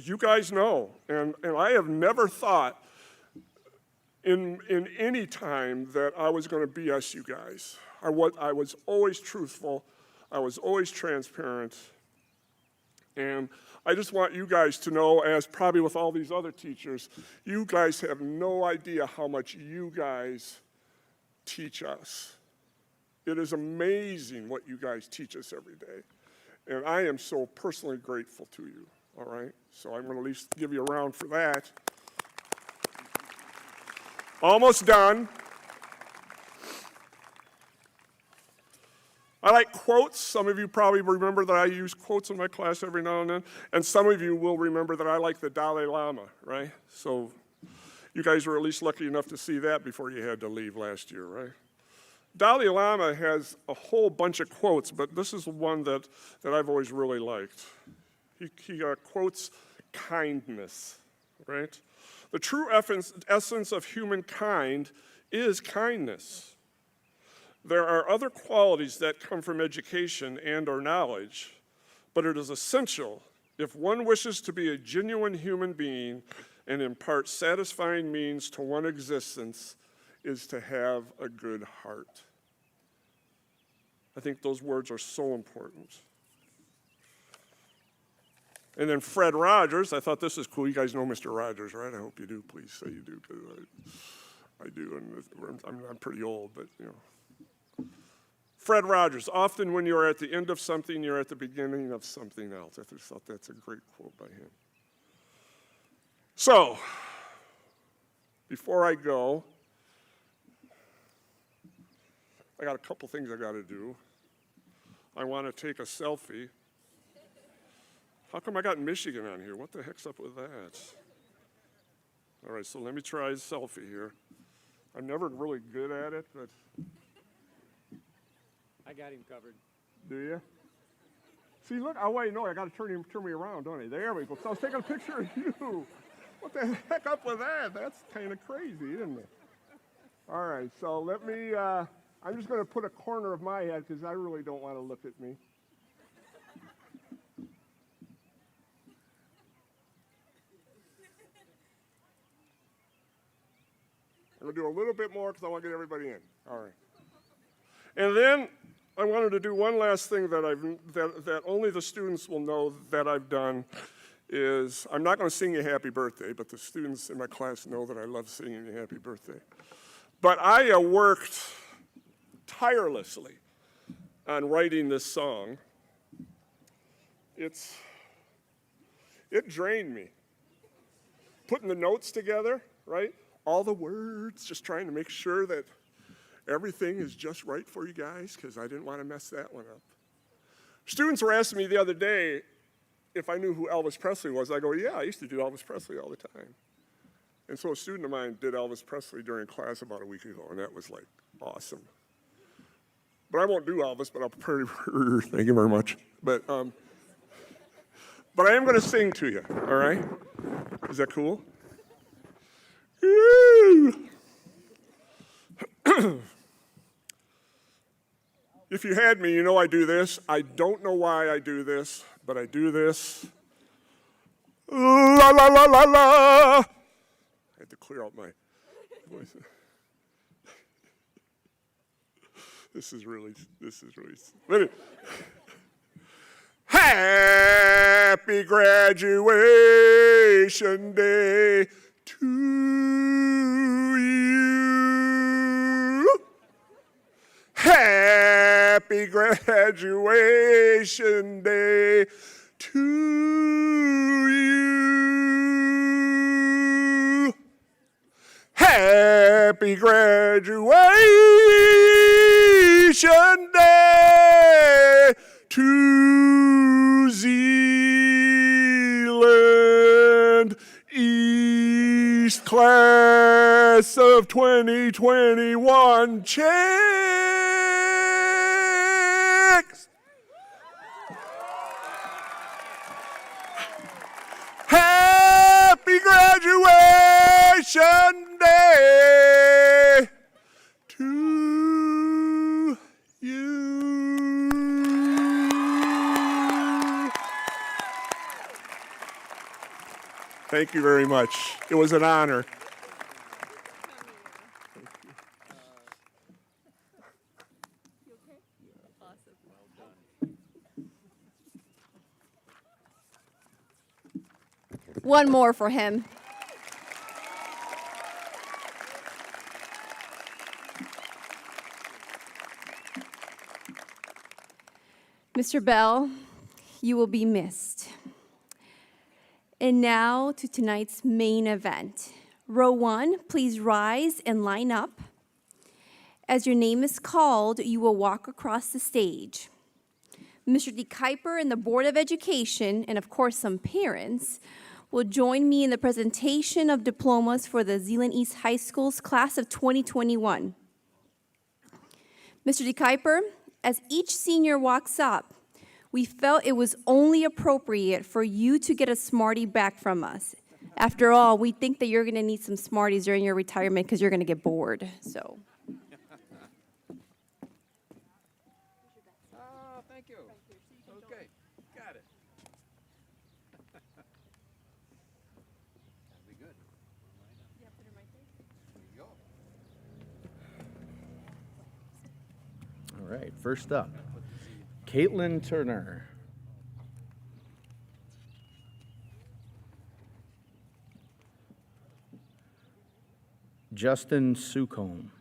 You guys know. And I have never thought in any time that I was going to BS you guys. I was always truthful. I was always transparent. And I just want you guys to know, as probably with all these other teachers, you guys have no idea how much you guys teach us. It is amazing what you guys teach us every day. And I am so personally grateful to you, all right? So I'm going to at least give you a round for that. Almost done. I like quotes. Some of you probably remember that I use quotes in my class every now and then. And some of you will remember that I like the Dalai Lama, right? So you guys were at least lucky enough to see that before you had to leave last year, right? Dalai Lama has a whole bunch of quotes, but this is one that I've always really liked. He quotes kindness, right? The true essence of humankind is kindness. There are other qualities that come from education and or knowledge, but it is essential if one wishes to be a genuine human being and impart satisfying means to one's existence is to have a good heart. I think those words are so important. And then Fred Rogers, I thought this is cool. You guys know Mr. Rogers, right? I hope you do. Please say you do, because I do, and I'm pretty old, but Fred Rogers, often when you're at the end of something, you're at the beginning of something else. I just thought that's a great quote by him. So, before I go, I got a couple things I got to do. I want to take a selfie. How come I got Michigan on here? What the heck's up with that? All right, so let me try a selfie here. I'm never really good at it, but... I got him covered. Do you? See, look, oh wait, no, I got to turn me around, don't I? There we go. So I was taking a picture of you. What the heck up with that? That's kind of crazy, isn't it? All right, so let me, I'm just going to put a corner of my head because I really don't want to look at me. I'm going to do a little bit more because I want to get everybody in. All right. And then I wanted to do one last thing that only the students will know that I've done is, I'm not going to sing you happy birthday, but the students in my class know that I love singing you happy birthday. But I worked tirelessly on writing this song. It drained me. Putting the notes together, right? All the words, just trying to make sure that everything is just right for you guys, because I didn't want to mess that one up. Students were asking me the other day if I knew who Elvis Presley was. I go, yeah, I used to do Elvis Presley all the time. And so a student of mine did Elvis Presley during class about a week ago, and that was like awesome. But I won't do Elvis, but I'll prepare. Thank you very much. But I am going to sing to you, all right? Is that cool? If you had me, you know I do this. I don't know why I do this, but I do this. La la la la la. I had to clear out my voice. This is really. Happy graduation day to you. Happy graduation day to you. Happy Happy graduation day to Zeeland East class of 2021. Chicks! Happy graduation day to you. Thank you very much. It was an honor. One more for him. Mr. Bell, you will be missed. And now to tonight's main event. Row 1, please rise and line up. As your name is called, you will walk across the stage. Mr. D. Kuiper and the Board of Education, and of course some parents, will join me in the presentation of diplomas for the Zeeland East High School's class of 2021. Mr. D. Kuiper, as each senior walks up, we felt it was only appropriate for you to get a Smartie back from us. After all, we think that you're going to need some Smarties during your retirement because you're going to get bored. So. Oh, thank you. Okay, got it. That'll be good. There you go. All right, first up, Caitlin Turner. Justin Sucombe.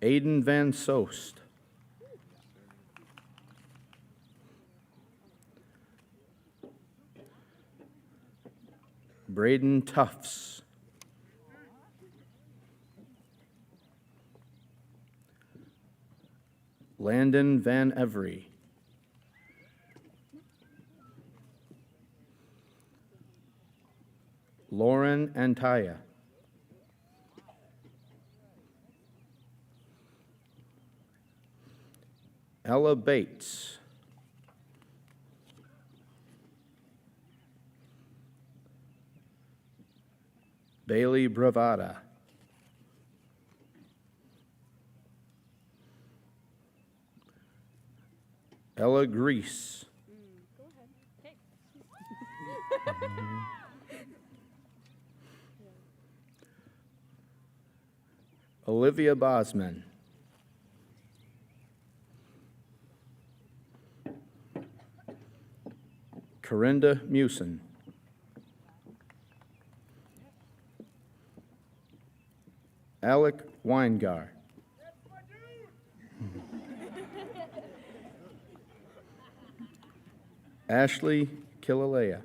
Aiden Van Soest. Braden Tufts. Landon Van Every. Lauren Antaya. Ella Bates. Bailey Bravada. Ella Grease. Olivia Bosman. Corinda Musin. Alec Weingar. Ashley Kilalea.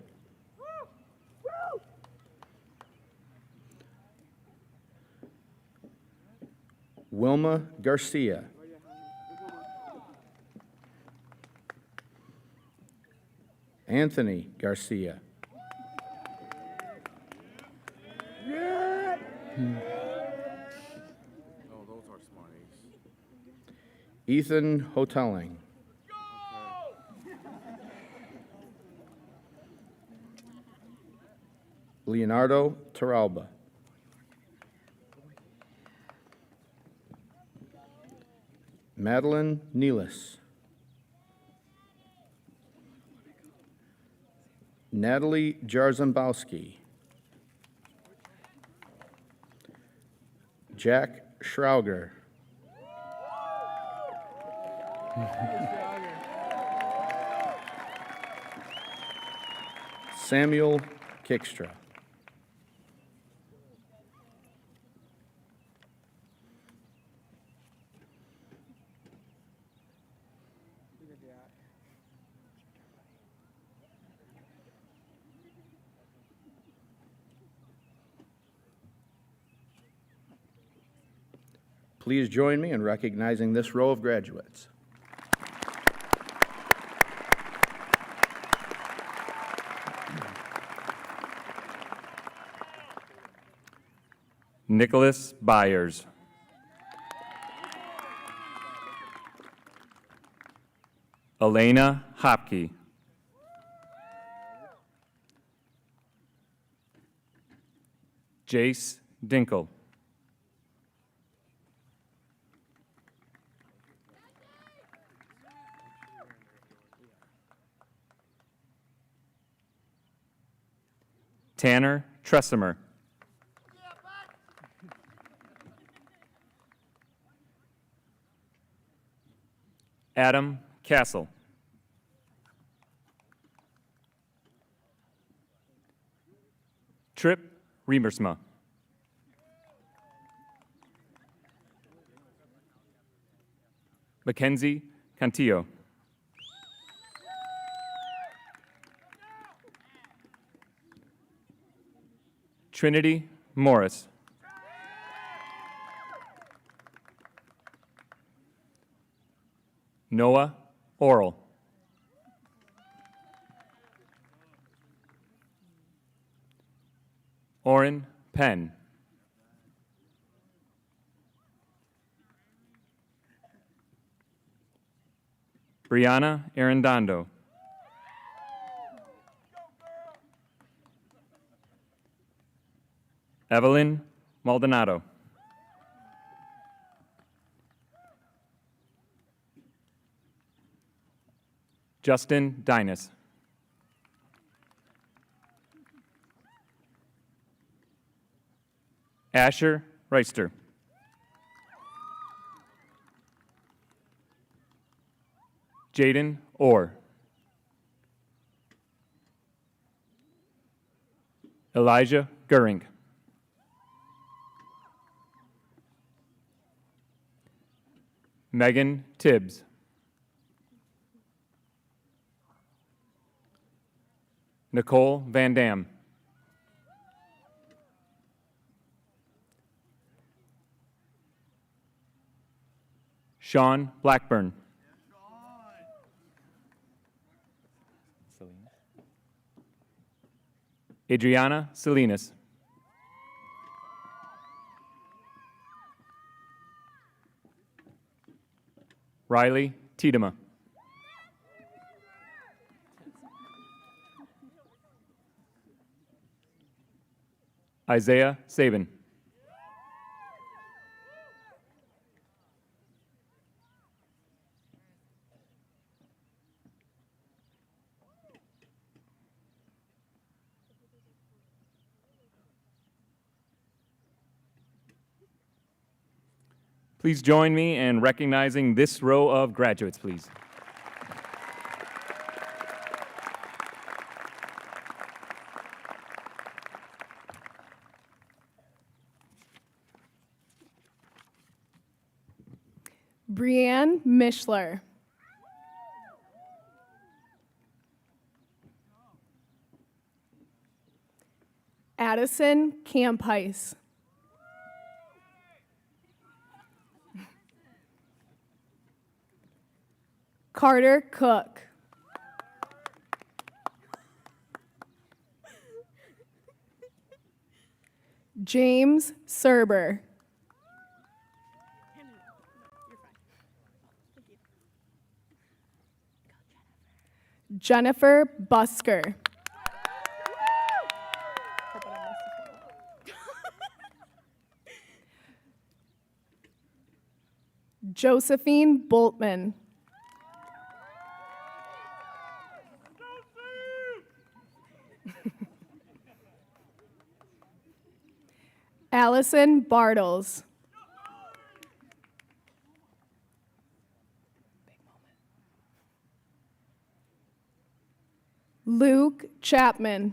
Wilma Garcia. Anthony Garcia. Oh, those are Smarties. Ethan Hoteling. Leonardo Taralba. Madeline Nealis. Natalie Jarzembowski. Jack Schrauger. Samuel Kickstra. Please join me in recognizing this row of graduates. Nicholas Byers. Elena Hopke. Jace Dinkle. Tanner Tressimer. Adam Castle. Trip Remersma. Mackenzie Cantillo. Trinity Morris. Noah Oral. Oren Penn. Brianna Arredondo. Evelyn Maldonado. Justin Dinas. Asher Reister. Jaden Orr. Elijah Goering. Megan Tibbs. Nicole Van Dam. Sean Blackburn. Adriana Salinas. Riley Tiedema. Isaiah Sabin. Please join me in recognizing this row of graduates, please. Brianne Mishler. Addison Campice. Carter Cook. James Serber. Jennifer Busker. Josephine Boltman. Allison Bartles. Luke Chapman.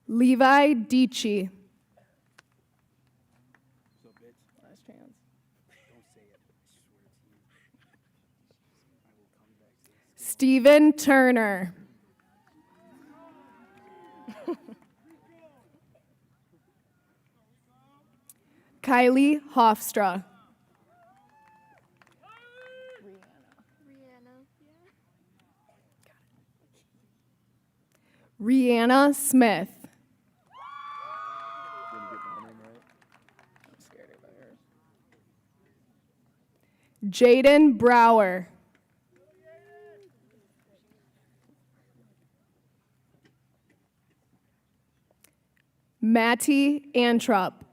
Levi Dici. Last chance. Stephen Turner. Kylie Hofstra. Rihanna Smith. Jaden Brower. Matty Antrup.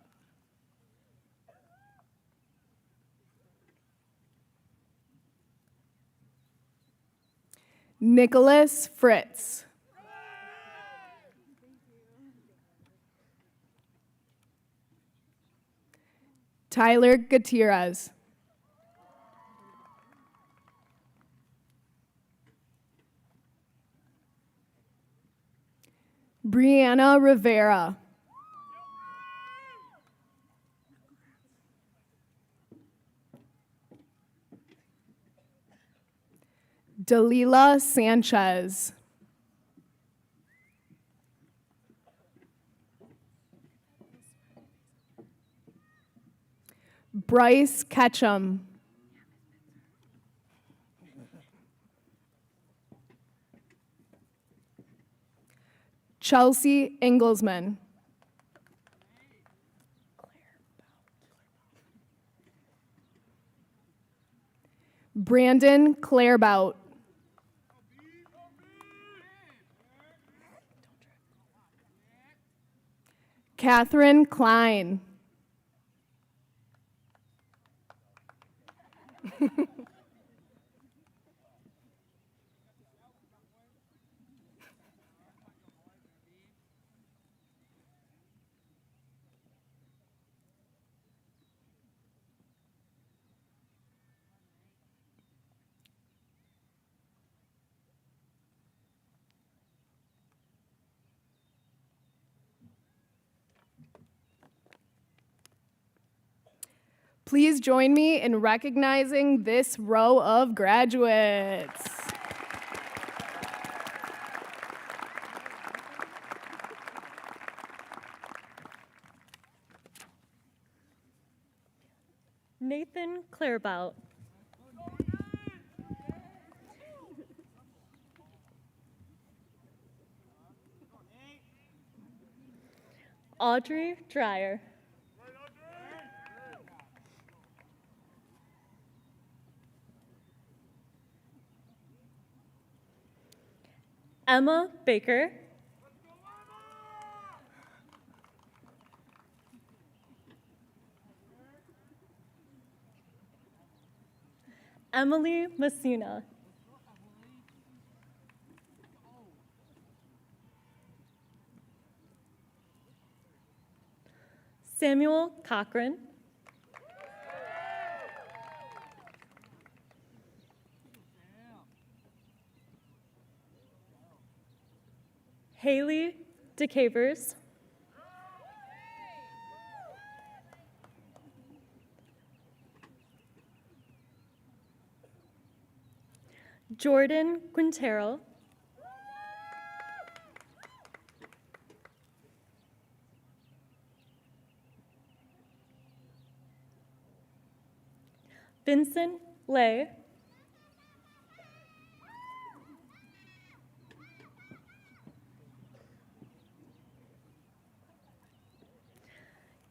Nicholas Fritz. Tyler Gutierrez. Brianna Rivera. Dalila Sanchez. Bryce Ketchum. Chelsea Inglesman. Brandon Clairbout. Catherine Klein. Please join me in recognizing this row of graduates. Nathan Clairbout. Audrey Dreyer. Emma Baker. Emily Messina. Samuel Cochran. Haley DeCavers. Jordan Quintero. Vincent Lay.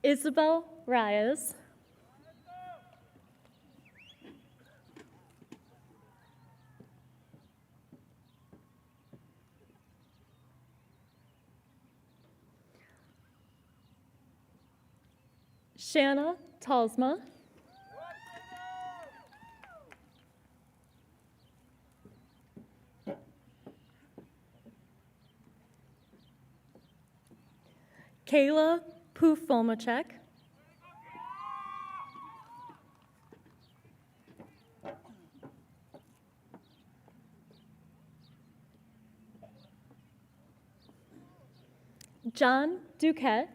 Isabel Reyes. Shanna Talsma. Kayla Pufomacek. John Duquette.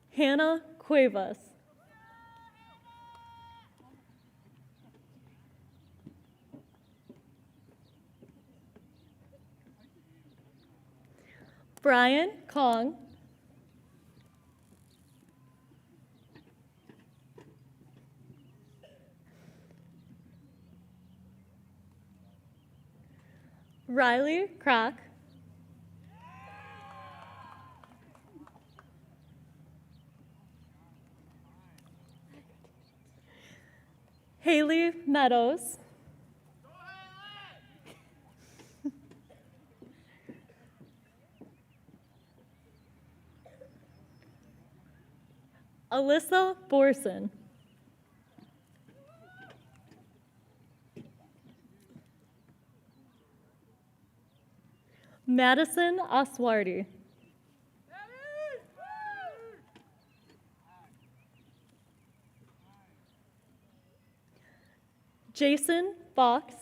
Hannah Cuevas. Brian Kong. Riley Kroc. Haley Meadows. Alyssa Borson. Madison Oswardy. Jason Fox.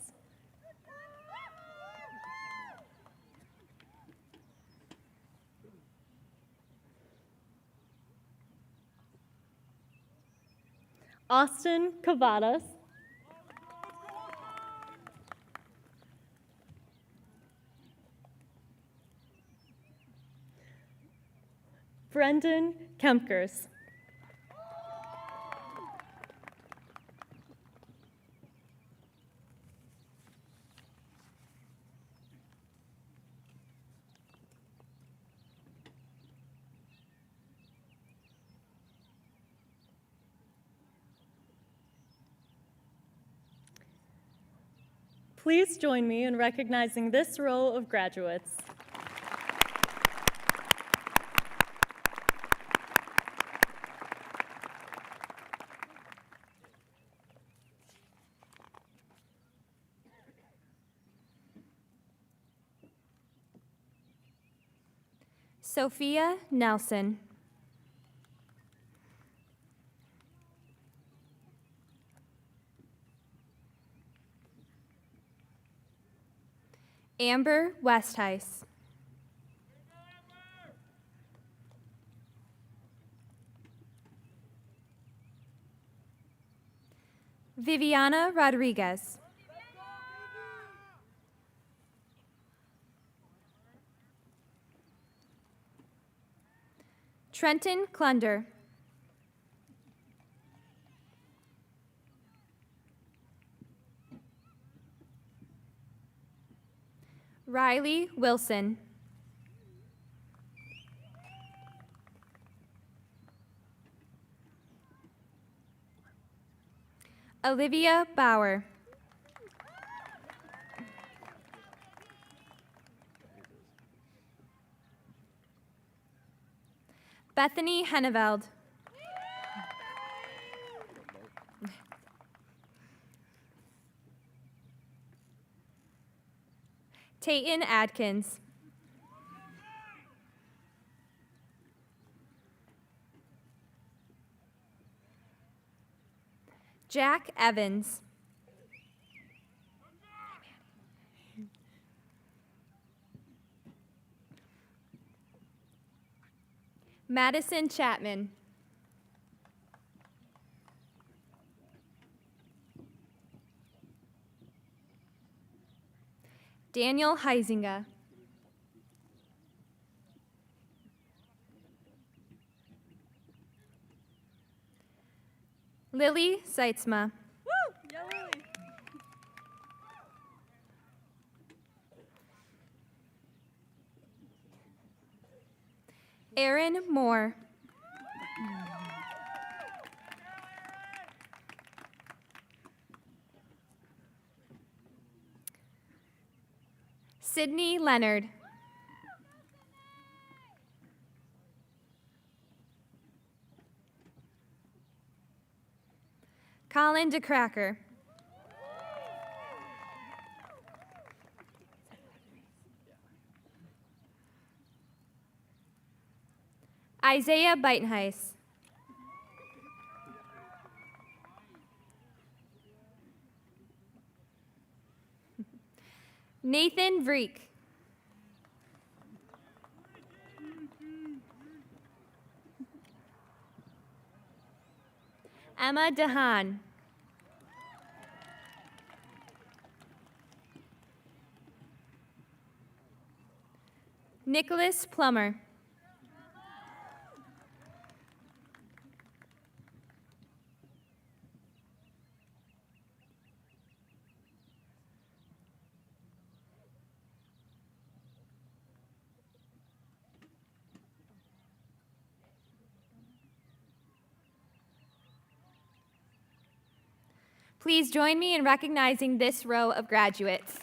Austin Cavadas. Brendan Kempkers. Please join me in recognizing this row of graduates. Sophia Nelson. Amber Westheis. Viviana Rodriguez. Trenton Klunder. Riley Wilson. Olivia Bauer. Bethany Henneveld. Tayton Adkins. Jack Evans. Madison Chapman. Daniel Heisinger. Lily Seitzma. Aaron Moore. Sydney Leonard. Colin DeCracker. Isaiah Beitenheis. Nathan Vreek. Emma DeHaan. Nicholas Plummer. Please join me in recognizing this row of graduates.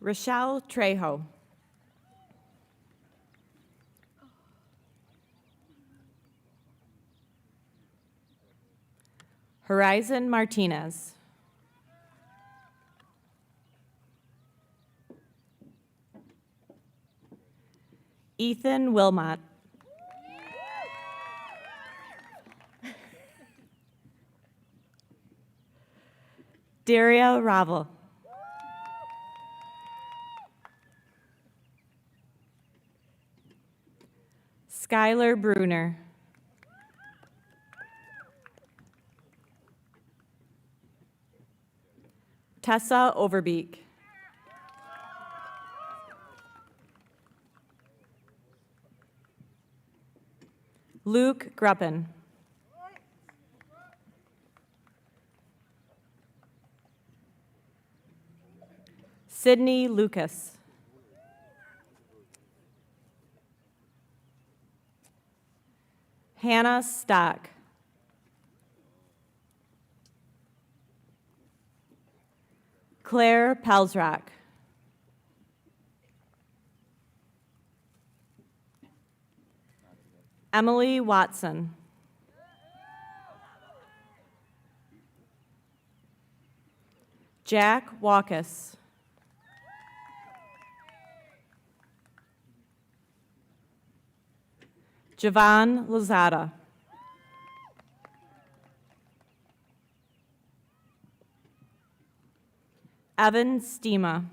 Rochelle Trejo. Horizon Martinez. Ethan Wilmot. Daria Ravel. Skylar Bruner. Tessa Overbeek. Luke Gruppen. Sydney Lucas. Hannah Stock. Claire Pelsrock. Emily Watson. Jack Walkus. Javon Lozada. Evan Steema.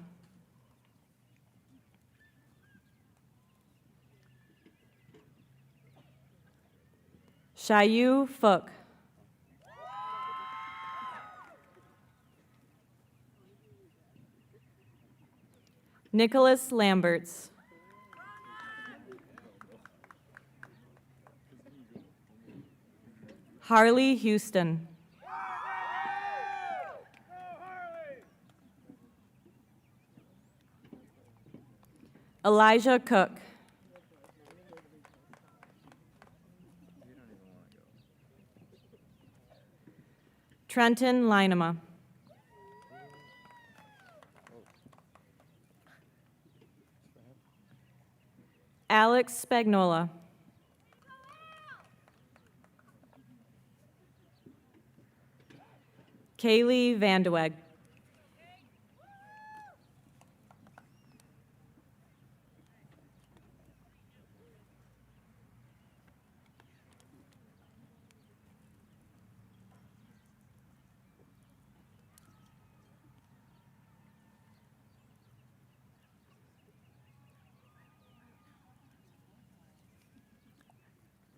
Shayu Fook. Nicholas Lamberts. Harley Houston. Elijah Cook. Trenton Linema. Alex Spagnola. Kaylee Vandeweghe.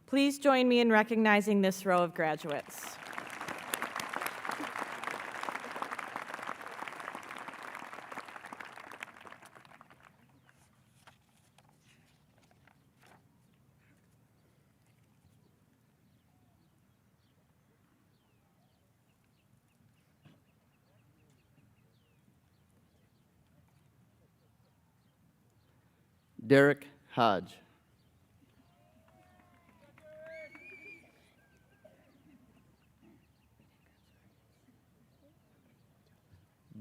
Please join me in recognizing this row of graduates. Derek Hodge.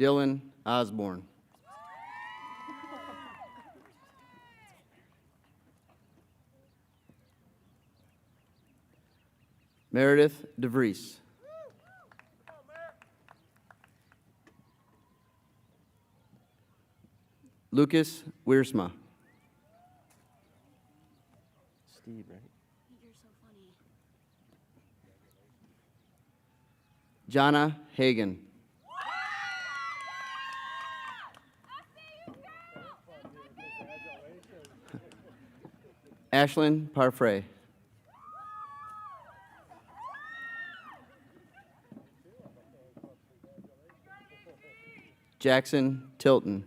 Dylan Osborne. Meredith DeVries. Lucas Wiersma. Steve, right? You're so funny. Jonna Hagan. Ashlyn Parfray. Jackson Tilton.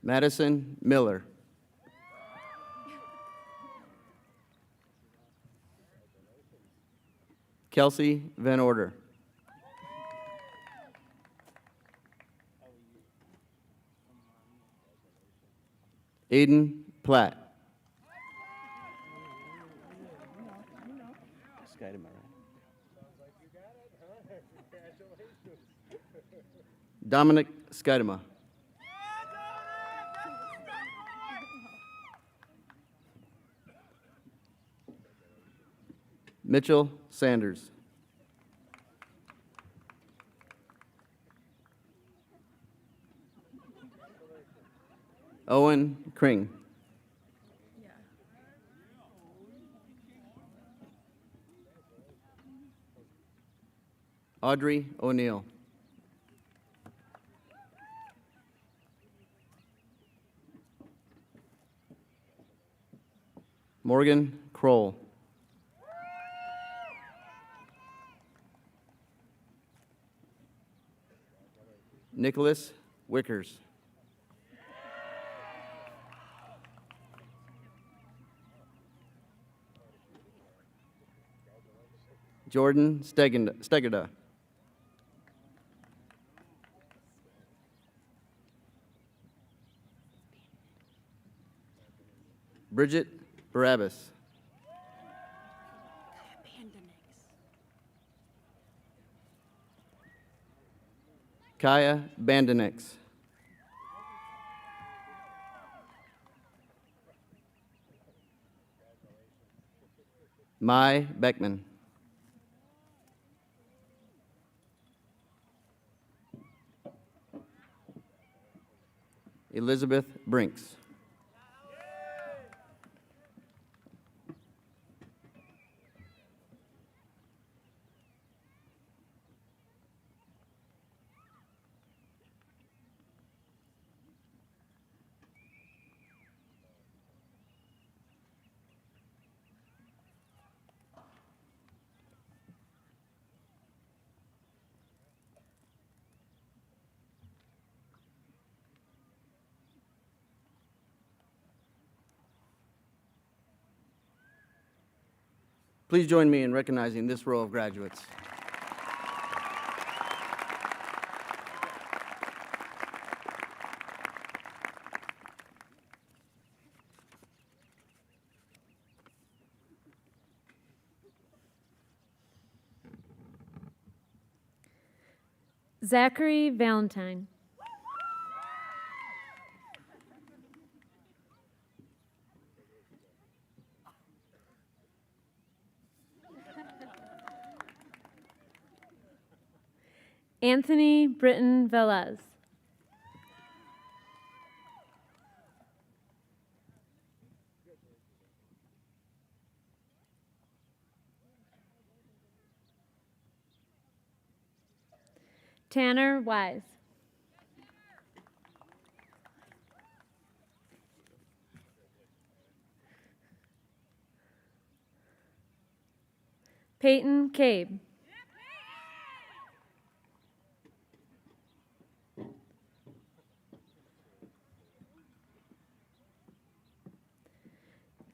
Madison Miller. Kelsey Van Order. Aiden Platt. Dominic Skidema. Mitchell Sanders. Owen Kring. Audrey O'Neill. Morgan Kroll. Nicholas Wickers. Jordan Stegeda. Bridget Barabbas. Kaya Bandanix. Mai Beckman. Elizabeth Brinks. Please join me in recognizing this row of graduates. Zachary Valentine. Anthony Britton Velez. Tanner Wise. Peyton Cabe.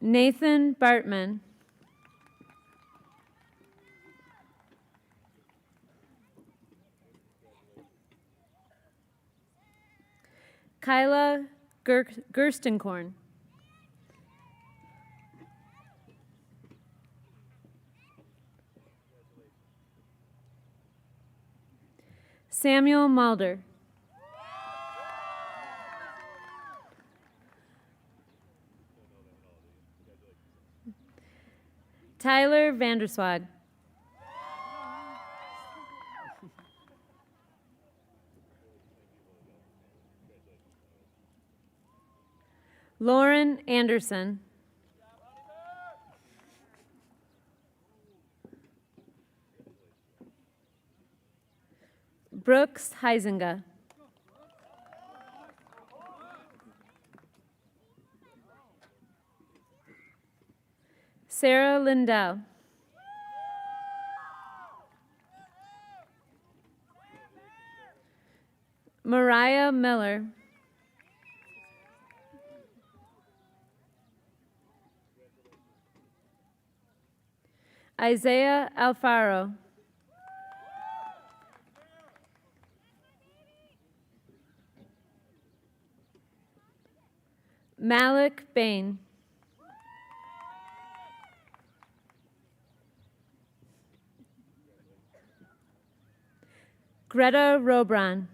Nathan Bartman. Kyla Gerstenkorn. Samuel Mulder. Tyler Vanderswag. Lauren Anderson. Brooks Heisinger. Sarah Lindell. Mariah Miller. Isaiah Alfaro. Malik Bain. Greta Robran.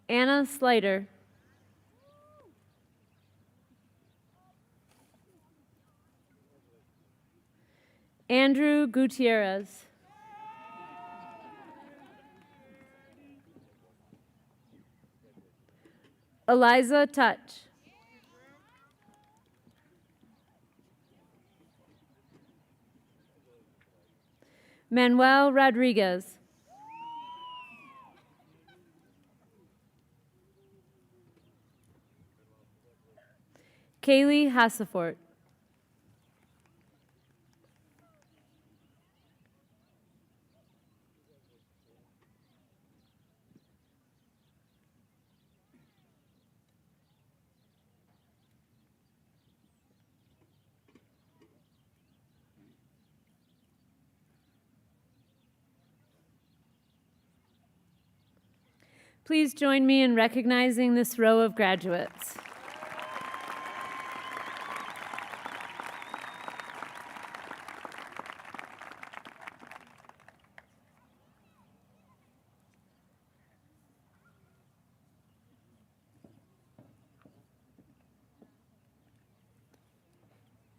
Anna Slater. Andrew Gutierrez. Eliza Touch. Manuel Rodriguez. Kaylee Hassefort. Please join me in recognizing this row of graduates.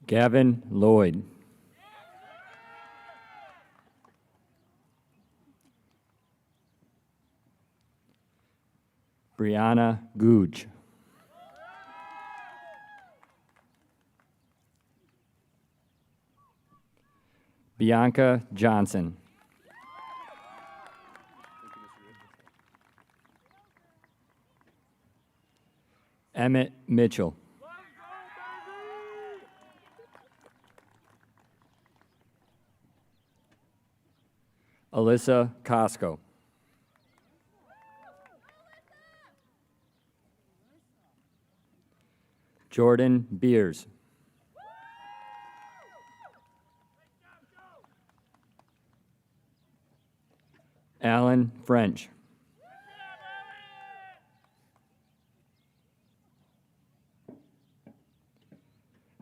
Gavin Lloyd. Brianna Googe. Bianca Johnson. Emmett Mitchell. Alyssa Costco. Jordan Beers. Alan French.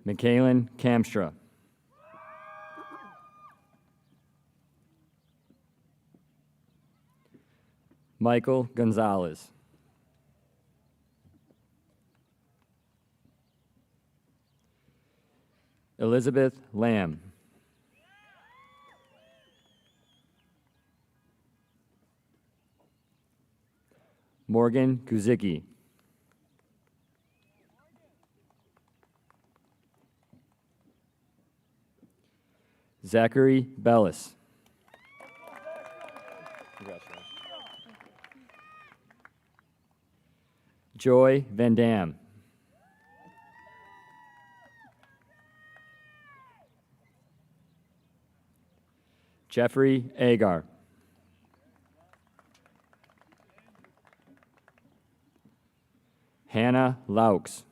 Michaelin Kamstra. Michael Gonzalez. Elizabeth Lamb. Morgan Kuzicki. Zachary Bellis. Joy Van Dam. Jeffrey Agar. Hannah Laux.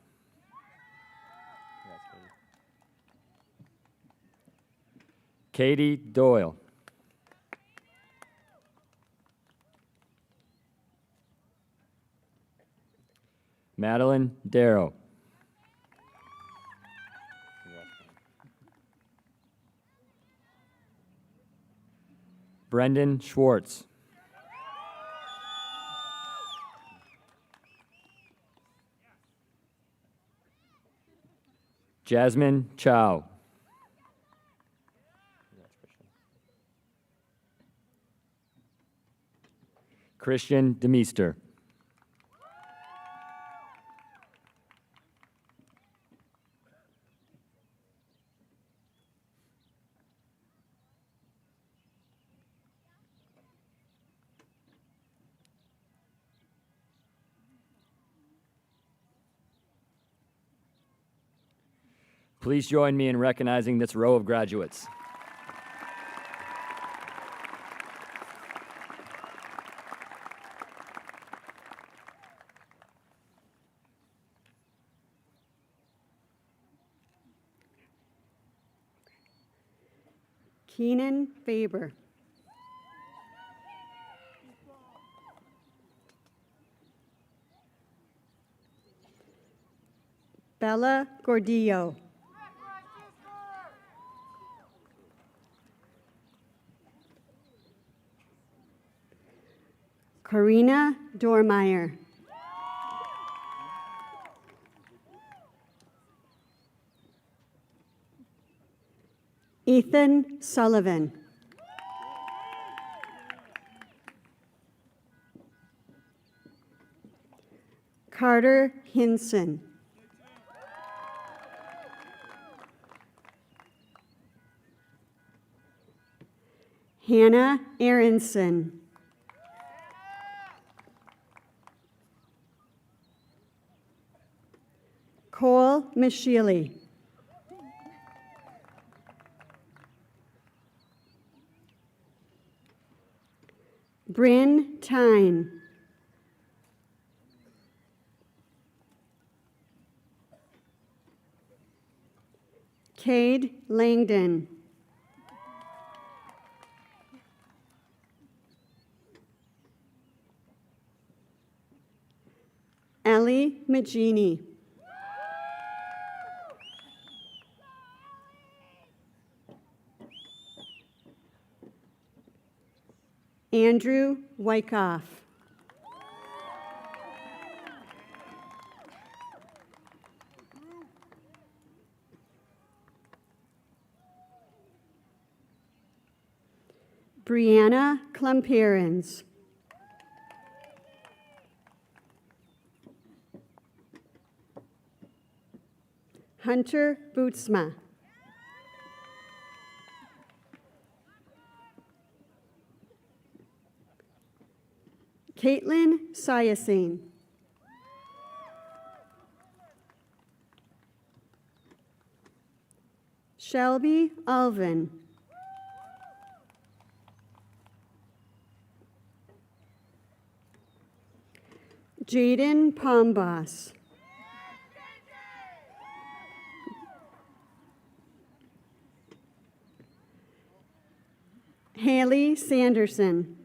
Katie Doyle. Madeline Darrow. Brendan Schwartz. Jasmine Chow. Christian Demeester. Please join me in recognizing this row of graduates. Keenan Faber. Bella Gordillo. Karina Dormeyer. Ethan Sullivan. Carter Hinson. Hannah Aronson. Cole Micheli. Bryn Tyne. Cade Langdon. Ellie Magini. Andrew Wyckoff. Brianna Klumperens. Hunter Bootsma. Caitlin Sayasine. Shelby Alvin. Jaden Pombos. Haley Sanderson.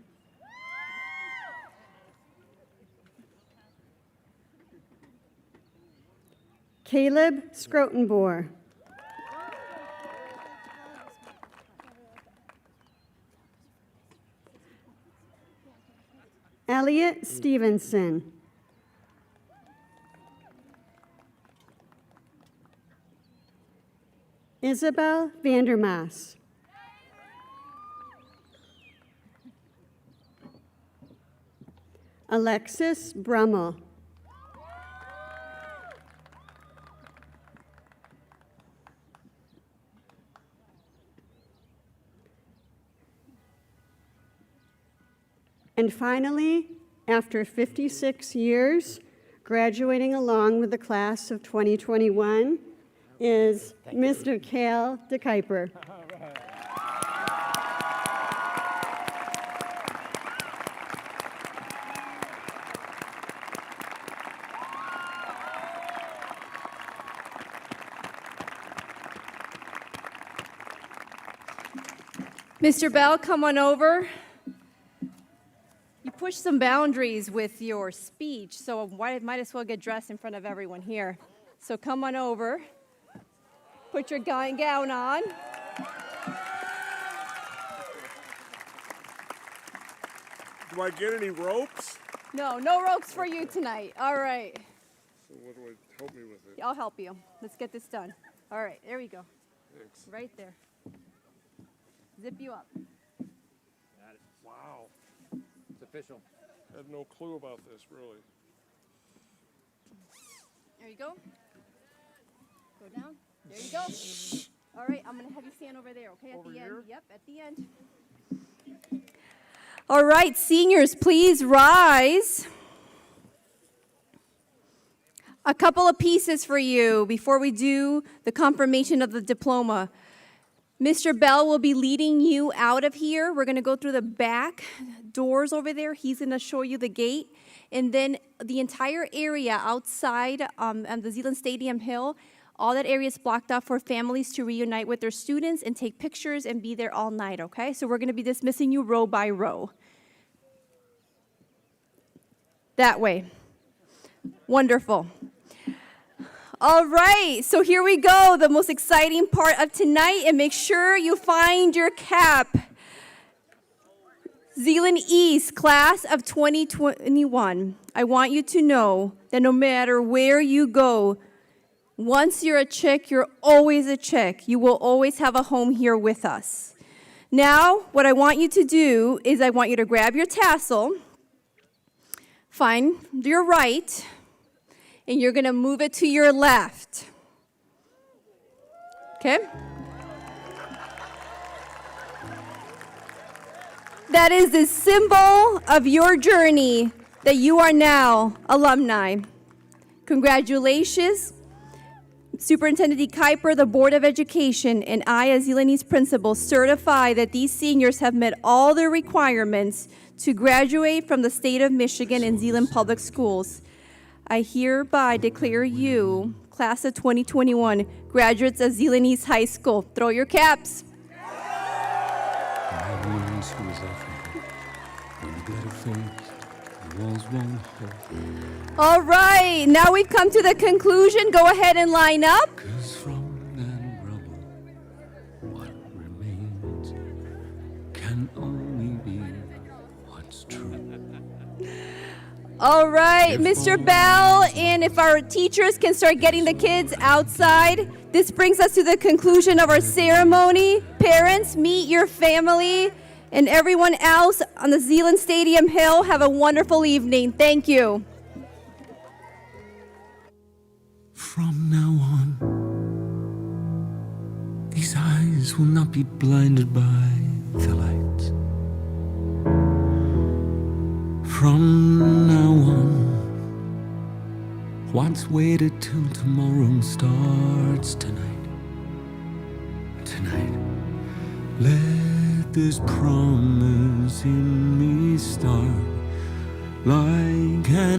Caleb Scrotenboer. Elliot Stevenson. Isabel Vandermaas. Alexis Brummel. And finally, after 56 years, graduating along with the class of 2021 is Mr. Cal DeKuyper. Mr. Bell, come on over. You pushed some boundaries with your speech, so might as well get dressed in front of everyone here. So come on over. Put your gown on. Do I get any ropes? No ropes for you tonight. All right. So what do I help me with it? I'll help you. Let's get this done. All right, there we go. Thanks. Right there. Zip you up. Wow. It's official. I had no clue about this, really. There you go. Go down. There you go. All right, I'm going to have you stand over there, okay? At the end. Yep, at the end. All right, seniors, please rise. A couple of pieces for you before we do the confirmation of the diploma. Mr. Bell will be leading you out of here. We're going to go through the back doors over there. He's going to show you the gate. And then the entire area outside on the Zeeland Stadium Hill, all that area is blocked off for families to reunite with their students and take pictures and be there all night, okay? So we're going to be dismissing you row by row. That way. Wonderful. All right, so here we go, the most exciting part of tonight, and make sure you find your cap. Zeeland East, class of 2021, I want you to know that no matter where you go, once you're a chick, you're always a chick. You will always have a home here with us. Now, what I want you to do is I want you to grab your tassel, find your right, and you're going to move it to your left. Okay? That is the symbol of your journey that you are now alumni. Congratulations, Superintendent D. Kuiper, the Board of Education, and I, as Zeeland East principal, certify that these seniors have met all their requirements to graduate from the state of Michigan in Zeeland Public Schools. I hereby declare you, class of 2021, graduates of Zeeland East High School. Throw your caps. All right, now we've come to the conclusion. Go ahead and line up. All right, Mr. Bell, and if our teachers can start getting the kids outside, this brings us to the conclusion of our ceremony. Parents, meet your family, and everyone else on the Zeeland Stadium Hill, have a wonderful evening. Thank you. From now on, these eyes will not be blinded by the light. From now on, what's waited till tomorrow starts tonight. Tonight, let this promise in me start like an